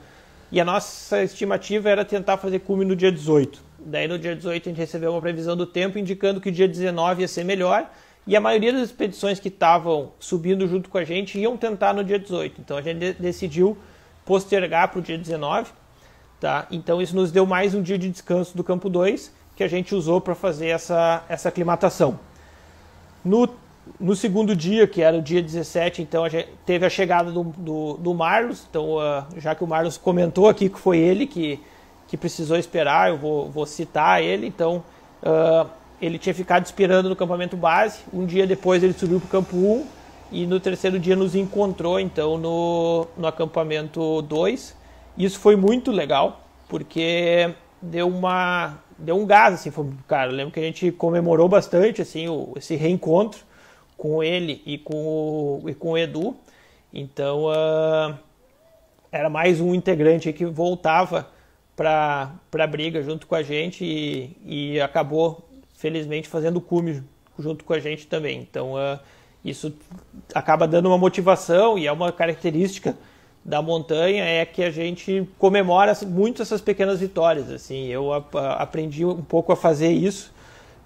e a nossa estimativa era tentar fazer cume no dia 18. Daí no dia 18 a gente recebeu uma previsão do tempo indicando que o dia 19 ia ser melhor, e a maioria das expedições que estavam subindo junto com a gente iam tentar no dia 18. Então a gente decidiu postergar para o dia 19. Tá? Então isso nos deu mais um dia de descanso do campo 2, que a gente usou para fazer essa aclimatação. No segundo dia, que era o dia 17, então a gente teve a chegada do Marlos. Então, já que o Marlos comentou aqui que foi ele que precisou esperar, eu vou citar ele. Então, ele tinha ficado esperando no acampamento base. Um dia depois ele subiu para o campo 1 e no terceiro dia nos encontrou então no acampamento 2. Isso foi muito legal, porque deu um gás, assim, cara, eu lembro que a gente comemorou bastante assim, esse reencontro com ele e com o Edu. Então, era mais um integrante que voltava para a briga junto com a gente e acabou, felizmente, fazendo cume junto com a gente também. Então, isso acaba dando uma motivação, e é uma característica da montanha, é que a gente comemora muito essas pequenas vitórias. Assim, eu aprendi um pouco a fazer isso,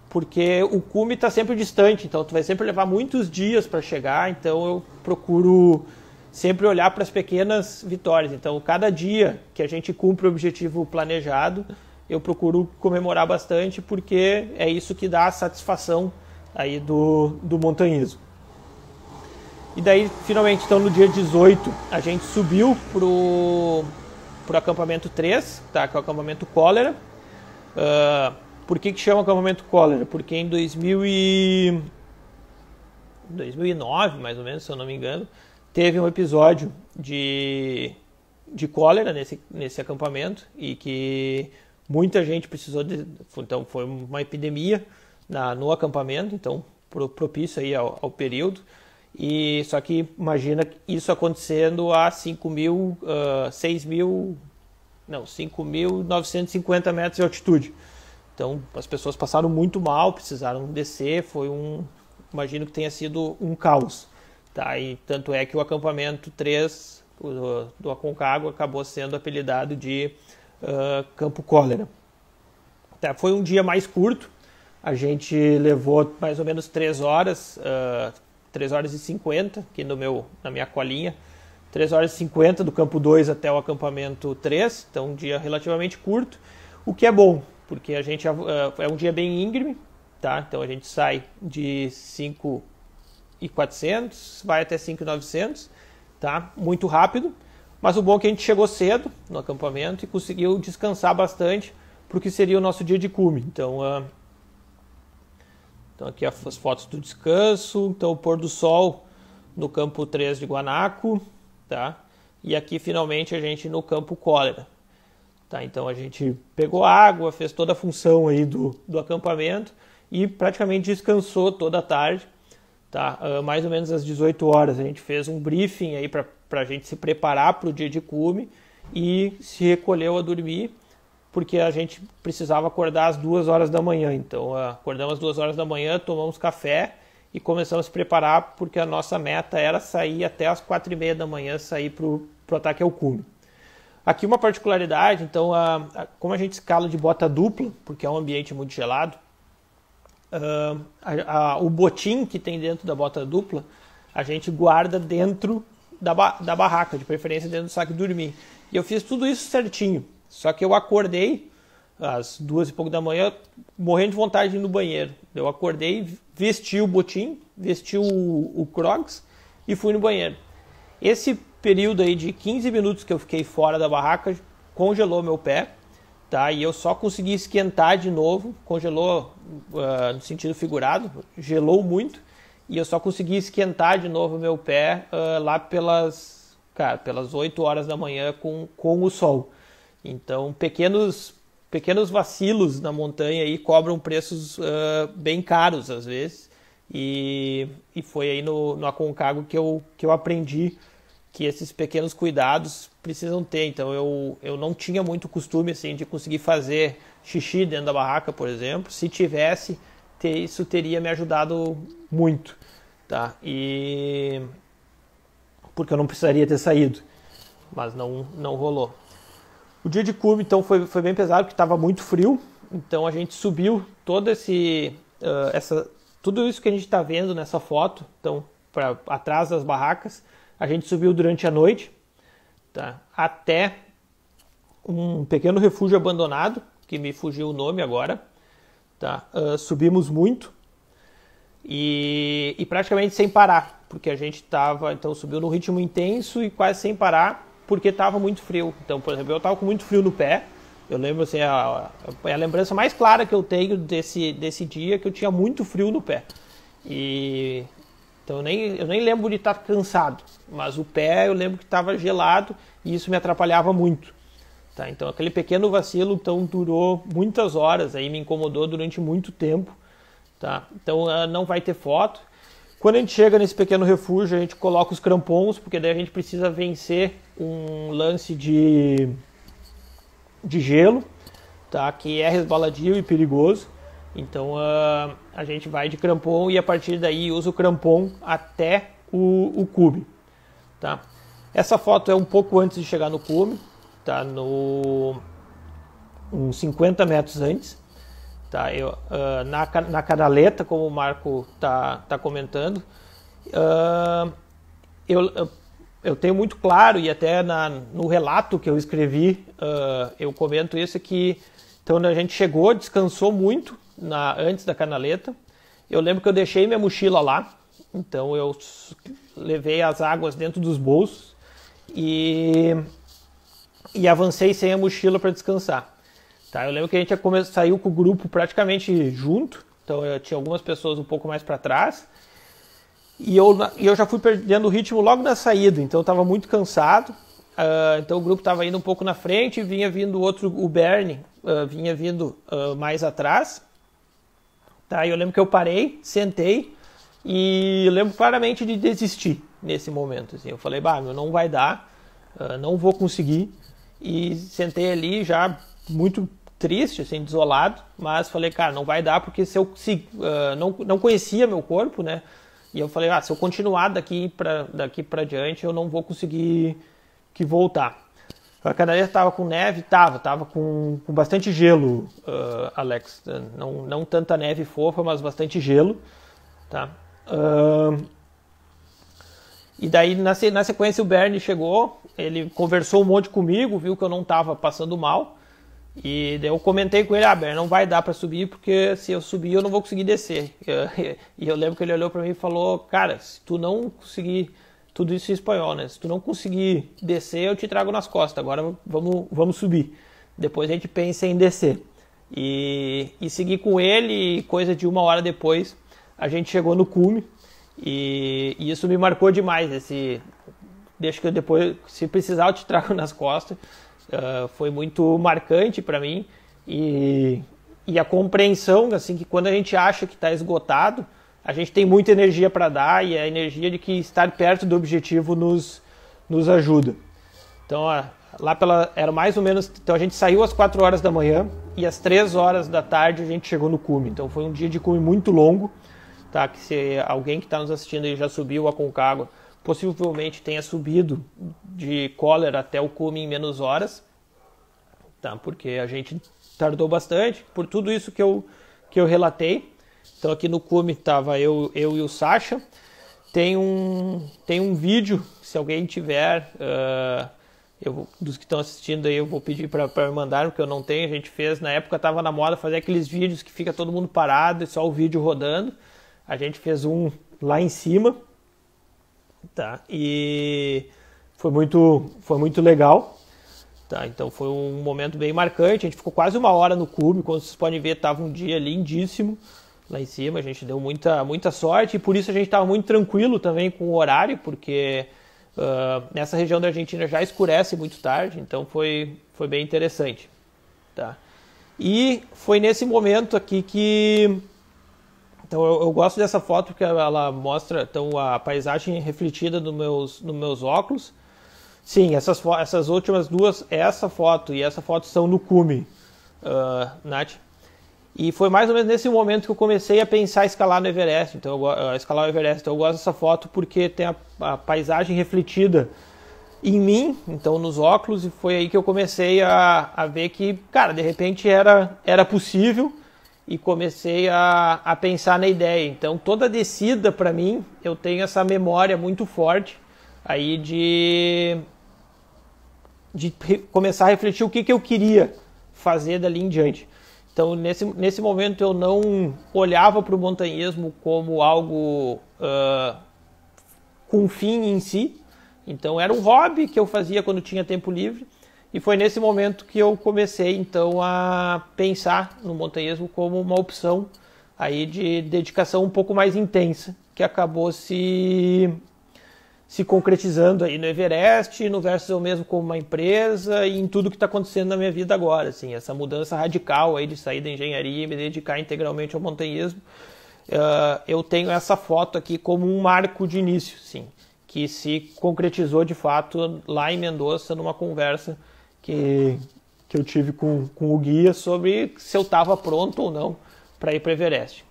porque o cume está sempre distante, então tu vai sempre levar muitos dias para chegar. Então eu procuro sempre olhar para as pequenas vitórias. Então cada dia que a gente cumpre o objetivo planejado, eu procuro comemorar bastante, porque é isso que dá a satisfação aí do montanhismo. E daí, finalmente, então, no dia 18, a gente subiu pro acampamento 3, tá? Que é o acampamento Cólera. Por que chama acampamento Cólera? Porque em 2009, mais ou menos, se eu não me engano, teve um episódio de cólera nesse acampamento, e que muita gente precisou então foi uma epidemia no acampamento, então propício aí ao período. E só que imagina isso acontecendo a 5.950 metros de altitude. Então as pessoas passaram muito mal, precisaram descer, imagino que tenha sido um caos. Tá? E tanto é que o acampamento 3 do Aconcagua acabou sendo apelidado de Campo Cólera. Tá? Foi um dia mais curto, a gente levou mais ou menos 3 horas, 3 horas e 50 aqui na minha colinha, 3 horas e 50 do campo 2 até o acampamento 3, então um dia relativamente curto, o que é bom, porque a gente é um dia bem íngreme, tá? Então a gente sai de 5.400, vai até 5.900, tá? Muito rápido, mas o bom é que a gente chegou cedo no acampamento e conseguiu descansar bastante para o que seria o nosso dia de cume. Então aqui as fotos do descanso, então o pôr do sol no campo 3 de Guanaco, tá? E aqui finalmente a gente no campo Cólera. Tá? Então a gente pegou água, fez toda a função aí do acampamento e praticamente descansou toda a tarde. Tá? Mais ou menos às 18 horas a gente fez um briefing aí para a gente se preparar para o dia de cume e se recolheu a dormir, porque a gente precisava acordar às 2 horas da manhã. Então acordamos às 2 horas da manhã, tomamos café e começamos a se preparar, porque a nossa meta era sair até às 4:30 da manhã, sair para o ataque ao cume. Aqui uma particularidade, então, como a gente escala de bota dupla, porque é um ambiente muito gelado, o botim que tem dentro da bota dupla, a gente guarda dentro da barraca, de preferência dentro do saco de dormir. E eu fiz tudo isso certinho, só que eu acordei às 2 e pouco da manhã, morrendo de vontade de ir no banheiro. Eu acordei, vesti o botim, vesti o Crocs e fui no banheiro. Esse período aí de 15 minutos que eu fiquei fora da barraca congelou meu pé, tá? E eu só consegui esquentar de novo, congelou no sentido figurado, gelou muito, e eu só consegui esquentar de novo meu pé lá pelas 8 horas da manhã com o sol. Então, pequenos vacilos na montanha aí cobram preços bem caros às vezes, e foi aí no Aconcagua que eu aprendi que esses pequenos cuidados precisam ter. Então eu não tinha muito costume assim, de conseguir fazer xixi dentro da barraca, por exemplo. Se tivesse, isso teria me ajudado muito, tá? E porque eu não precisaria ter saído, mas não rolou. O dia de cume, então, foi bem pesado, porque estava muito frio. Então a gente subiu todo tudo isso que a gente está vendo nessa foto, então, atrás das barracas, a gente subiu durante a noite, tá? Até um pequeno refúgio abandonado, que me fugiu o nome agora. Tá? Subimos muito e praticamente sem parar, porque a gente subiu num ritmo intenso e quase sem parar, porque estava muito frio. Então, por exemplo, eu estava com muito frio no pé. Eu lembro assim, a lembrança mais clara que eu tenho desse dia, que eu tinha muito frio no pé. Então eu nem lembro de estar cansado, mas o pé eu lembro que estava gelado e isso me atrapalhava muito. Tá? Então aquele pequeno vacilo então, durou muitas horas, aí me incomodou durante muito tempo. Tá? Então não vai ter foto. Quando a gente chega nesse pequeno refúgio, a gente coloca os crampons, porque daí a gente precisa vencer um lance de gelo, tá? Que é resbaladio e perigoso. Então a gente vai de crampon e a partir daí usa o crampon até o cume. Tá? Essa foto é um pouco antes de chegar no cume, tá? Uns 50 metros antes. Tá? Na canaleta, como o Marco tá comentando, eu tenho muito claro, e até no relato que eu escrevi, eu comento isso, que então a gente chegou, descansou muito antes da canaleta. Eu lembro que eu deixei minha mochila lá, então eu levei as águas dentro dos bolsos e avancei sem a mochila para descansar. Tá? Eu lembro que a gente saiu com o grupo praticamente junto, então eu tinha algumas pessoas um pouco mais para trás, e eu já fui perdendo o ritmo logo na saída, então eu estava muito cansado. Então o grupo estava indo um pouco na frente, vinha vindo o Bernie vinha vindo mais atrás. Tá? E eu lembro que eu parei, sentei, e eu lembro claramente de desistir nesse momento. Assim. Eu falei, não vai dar, não vou conseguir, e sentei ali já muito triste, assim, desolado, mas falei, cara, não vai dar, porque se não conhecia meu corpo, né? E eu falei, se eu continuar daqui pra diante, eu não vou conseguir voltar. A canaleta estava com neve? Tava com bastante gelo, Alex. Não tanta neve fofa, mas bastante gelo. Tá? E daí, na sequência, o Bernie chegou, ele conversou um monte comigo, viu que eu não estava passando mal. E daí eu comentei com ele, Bernie, não vai dar para subir, porque se eu subir eu não vou conseguir descer. E eu lembro que ele olhou para mim e falou, cara, se tu não conseguir, tudo isso em espanhol, né? Se tu não conseguir descer, eu te trago nas costas, agora vamos subir. Depois a gente pensa em descer. E segui com ele, e coisa de 1 hora depois, a gente chegou no cume, e isso me marcou demais, deixa que eu depois, se precisar, eu te trago nas costas. Foi muito marcante para mim, e a compreensão assim, que quando a gente acha que está esgotado, a gente tem muita energia para dar, e a energia de que estar perto do objetivo nos ajuda. Então era mais ou menos, então a gente saiu às 4 horas da manhã e às 3 horas da tarde a gente chegou no cume. Então foi um dia de cume muito longo, tá? Que se alguém que está nos assistindo aí já subiu a Aconcagua, possivelmente tenha subido de cólera até o cume em menos horas, tá? Porque a gente tardou bastante, por tudo isso que eu relatei. Então aqui no cume estava eu e o Sacha. Tem um vídeo, se alguém tiver, dos que estão assistindo aí, eu vou pedir para mandar, porque eu não tenho. A gente fez, na época estava na moda fazer aqueles vídeos que fica todo mundo parado e só o vídeo rodando. A gente fez um lá em cima, tá? E foi muito legal, tá? Então foi um momento bem marcante. A gente ficou quase 1 hora no cume, como vocês podem ver, estava um dia lindíssimo lá em cima. A gente deu muita sorte e por isso a gente estava muito tranquilo também com o horário, porque nessa região da Argentina já escurece muito tarde, então foi bem interessante, tá? E foi nesse momento aqui que... Então eu gosto dessa foto porque ela mostra então, a paisagem refletida nos meus óculos. Sim, essas últimas duas, essa foto e essa foto são no cume, Nath. E foi mais ou menos nesse momento que eu comecei a pensar em escalar no Everest. Então, escalar o Everest. Então, eu gosto dessa foto porque tem a paisagem refletida em mim, então nos óculos, e foi aí que eu comecei a ver que, cara, de repente era possível, e comecei a pensar na ideia. Então, toda descida, para mim, eu tenho essa memória muito forte aí de começar a refletir o que eu queria fazer dali em diante. Então, nesse momento, eu não olhava para o montanhismo como algo com fim em si. Então, era um hobby que eu fazia quando tinha tempo livre. E foi nesse momento que eu comecei, então, a pensar no montanhismo como uma opção aí de dedicação um pouco mais intensa, que acabou se concretizando aí no Everest, no Versus eu mesmo como uma empresa e em tudo que está acontecendo na minha vida agora, assim, essa mudança radical aí de sair da engenharia e me dedicar integralmente ao montanhismo. Eu tenho essa foto aqui como um marco de início, sim, que se concretizou de fato lá em Mendoza numa conversa que eu tive com o guia sobre se eu estava pronto ou não para ir para o Everest.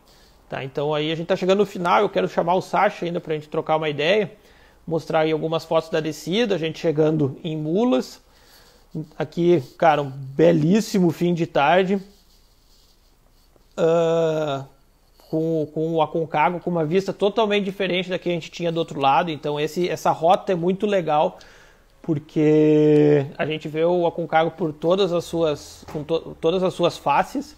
Tá, então aí a gente está chegando no final, eu quero chamar o Sacha ainda para a gente trocar uma ideia, mostrar aí algumas fotos da descida, a gente chegando em Mulas. Aqui, cara, um belíssimo fim de tarde, com o Aconcagua, com uma vista totalmente diferente da que a gente tinha do outro lado. Então essa rota é muito legal, porque a gente vê o Aconcagua por todas as suas faces.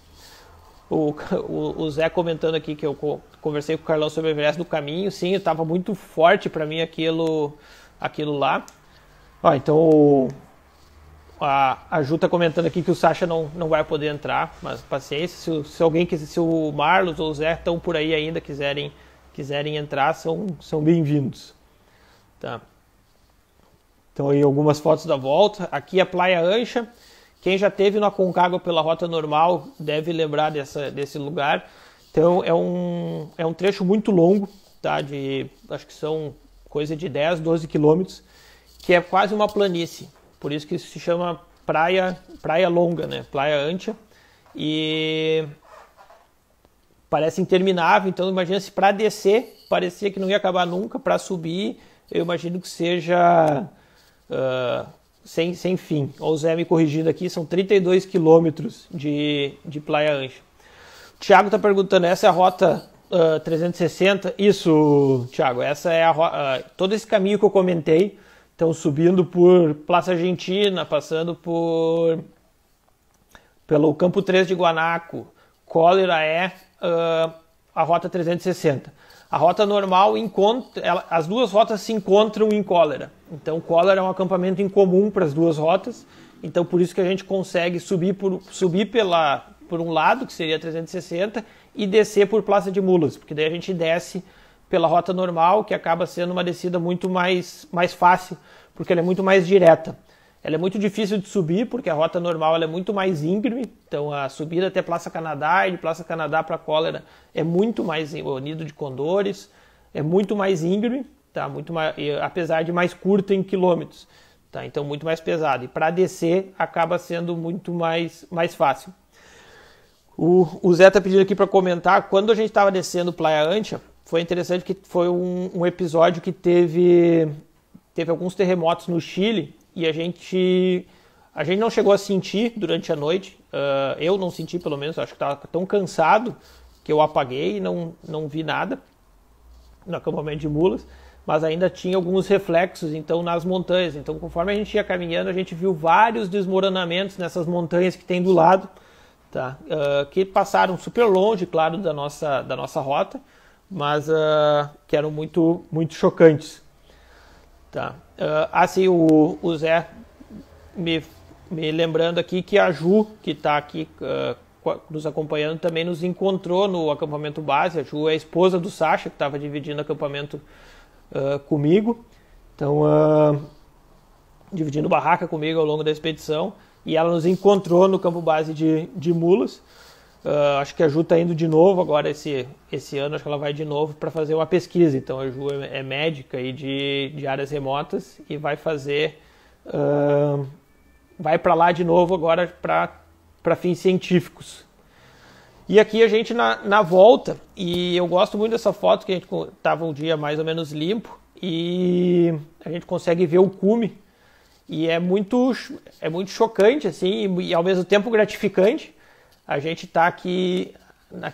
O Zé comentando aqui que eu conversei com o Carlão sobre o Everest no caminho. Sim, estava muito forte para mim aquilo lá. Então a Ju está comentando aqui que o Sacha não vai poder entrar, mas paciência, se o Marlos ou o Zé estão por aí ainda, quiserem entrar, são bem-vindos. Tá. Então aí algumas fotos da volta. Aqui a Praia Ancha. Quem já esteve no Aconcagua pela rota normal deve lembrar desse lugar. Então é um trecho muito longo, tá? Acho que são coisa de 10, 12 quilômetros, que é quase uma planície. Por isso que se chama praia longa, né? Praia Ancha. E parece interminável. Então imagina se para descer parecia que não ia acabar nunca, para subir eu imagino que seja... sem fim. O Zé me corrigindo aqui, são 32 quilômetros de Praia Ancha. O Thiago está perguntando, essa é a rota 360? Isso, Thiago, essa é todo esse caminho que eu comentei. Então, subindo por Plaza Argentina, passando pelo Campo 3 de Guanaco, Cólera é a rota 360. A rota normal as duas rotas se encontram em Cólera. Então, Cólera é um acampamento em comum para as duas rotas. Então, por isso que a gente consegue subir por um lado, que seria 360, e descer por Plaza de Mulas, porque daí a gente desce pela rota normal, que acaba sendo uma descida muito mais fácil, porque ela é muito mais direta. Ela é muito difícil de subir, porque a rota normal ela é muito mais íngreme. Então, a subida até Plaza Canadá e de Plaza Canadá para Cólera é muito mais... O Nido de Condores é muito mais íngreme, tá? Apesar de mais curta em quilômetros. Tá? Então, muito mais pesado. E para descer, acaba sendo muito mais fácil. O Zé está pedindo aqui para comentar. Quando a gente estava descendo Praia Ancha, foi interessante que foi um episódio que teve alguns terremotos no Chile e a gente não chegou a sentir durante a noite. Eu não senti, pelo menos, acho que estava tão cansado que eu apaguei e não vi nada no acampamento de mulas, mas ainda tinha alguns reflexos então nas montanhas. Então, conforme a gente ia caminhando, a gente viu vários desmoronamentos nessas montanhas que tem do lado, tá? Que passaram super longe, claro, da nossa rota, mas que eram muito, muito chocantes. Tá. Assim, o Zé me lembrando aqui que a Ju, que está aqui nos acompanhando, também nos encontrou no acampamento base. A Ju é a esposa do Sacha, que estava dividindo acampamento comigo. Então, dividindo barraca comigo ao longo da expedição. E ela nos encontrou no campo base de mulas. Acho que a Ju está indo de novo agora esse ano, acho que ela vai de novo para fazer uma pesquisa. Então a Ju é médica aí de áreas remotas e vai fazer, vai para lá de novo agora para fins científicos. E aqui a gente na volta, e eu gosto muito dessa foto, que a gente estava um dia mais ou menos limpo e a gente consegue ver o cume. E é muito chocante assim, e ao mesmo tempo gratificante. A gente está aqui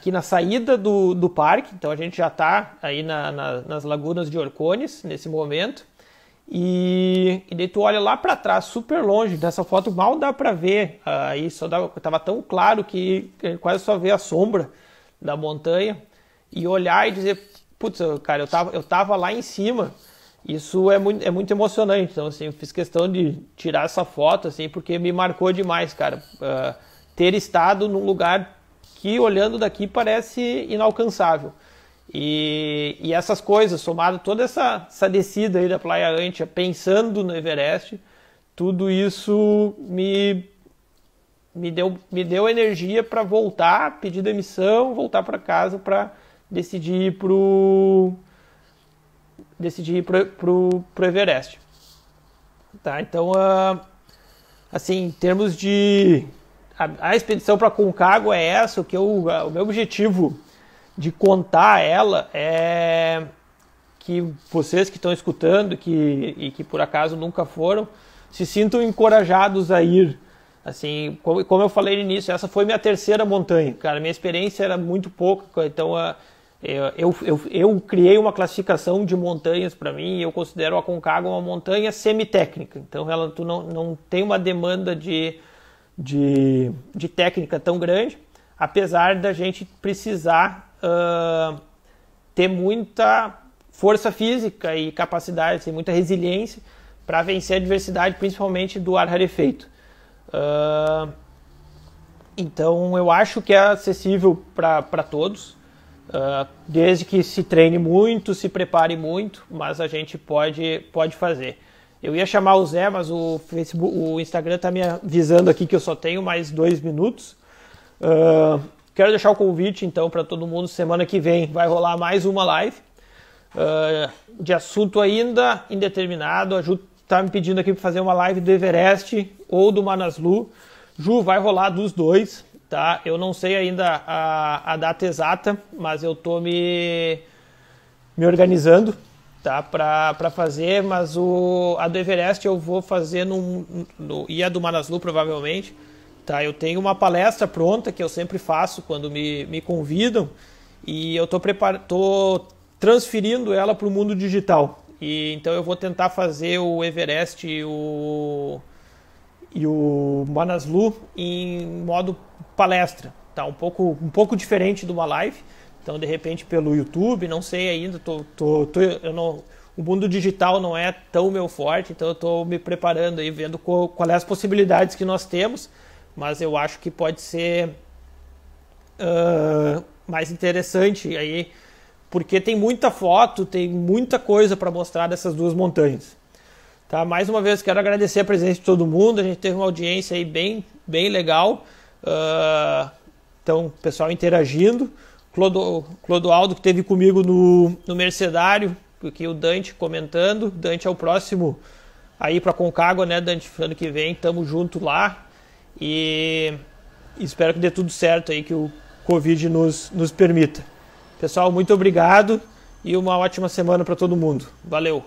na saída do parque, então a gente já está aí nas lagunas de Orcones nesse momento. E daí tu olha lá para trás, super longe, dessa foto mal dá para ver, aí estava tão claro que quase só vê a sombra da montanha. E olhar e dizer, putz, cara, eu tava lá em cima. Isso é muito emocionante. Então, assim, eu fiz questão de tirar essa foto, assim, porque me marcou demais, cara. Ter estado num lugar que, olhando daqui, parece inalcançável. E essas coisas, somado toda essa descida aí da Playa Ancha, pensando no Everest, tudo isso me deu energia para voltar, pedir demissão, voltar para casa para decidir ir pro Everest. Tá, então, assim, em termos de... A expedição para Concagua é essa, o meu objetivo de contar ela é que vocês que estão escutando e que por acaso nunca foram, se sintam encorajados a ir. Assim, como eu falei no início, essa foi minha terceira montanha. Cara, minha experiência era muito pouca, então eu criei uma classificação de montanhas para mim e eu considero a Concagua uma montanha semitécnica. Então ela não tem uma demanda de técnica tão grande, apesar da gente precisar ter muita força física e capacidade, assim, muita resiliência para vencer a adversidade, principalmente do ar rarefeito. Então eu acho que é acessível para todos, desde que se treine muito, se prepare muito, mas a gente pode fazer. Eu ia chamar o Zé, mas o Instagram está me avisando aqui que eu só tenho mais 2 minutos. Quero deixar o convite, então, para todo mundo. Semana que vem vai rolar mais uma live. De assunto ainda indeterminado. A Ju está me pedindo aqui para fazer uma live do Everest ou do Manaslu. Ju, vai rolar dos dois, tá? Eu não sei ainda a data exata, mas eu estou me organizando, tá, para fazer, mas a do Everest eu vou fazer e a do Manaslu provavelmente, tá? Eu tenho uma palestra pronta que eu sempre faço quando me convidam e eu tô transferindo ela para o mundo digital. E então eu vou tentar fazer o Everest e o Manaslu em modo palestra, tá? Um pouco diferente de uma live. Então, de repente, pelo YouTube, não sei ainda, o mundo digital não é tão meu forte, então eu estou me preparando aí, vendo qual é as possibilidades que nós temos, mas eu acho que pode ser mais interessante aí, porque tem muita foto, tem muita coisa para mostrar dessas duas montanhas. Tá? Mais uma vez, quero agradecer a presença de todo mundo, a gente teve uma audiência aí bem legal, então, pessoal interagindo. Clodoaldo, que esteve comigo no Mercedário, aqui o Dante comentando. Dante é o próximo aí para Concagua, né, Dante? Ano que vem, tamo junto lá. E espero que dê tudo certo aí, que o Covid nos permita. Pessoal, muito obrigado. e uma ótima semana para todo mundo. Valeu!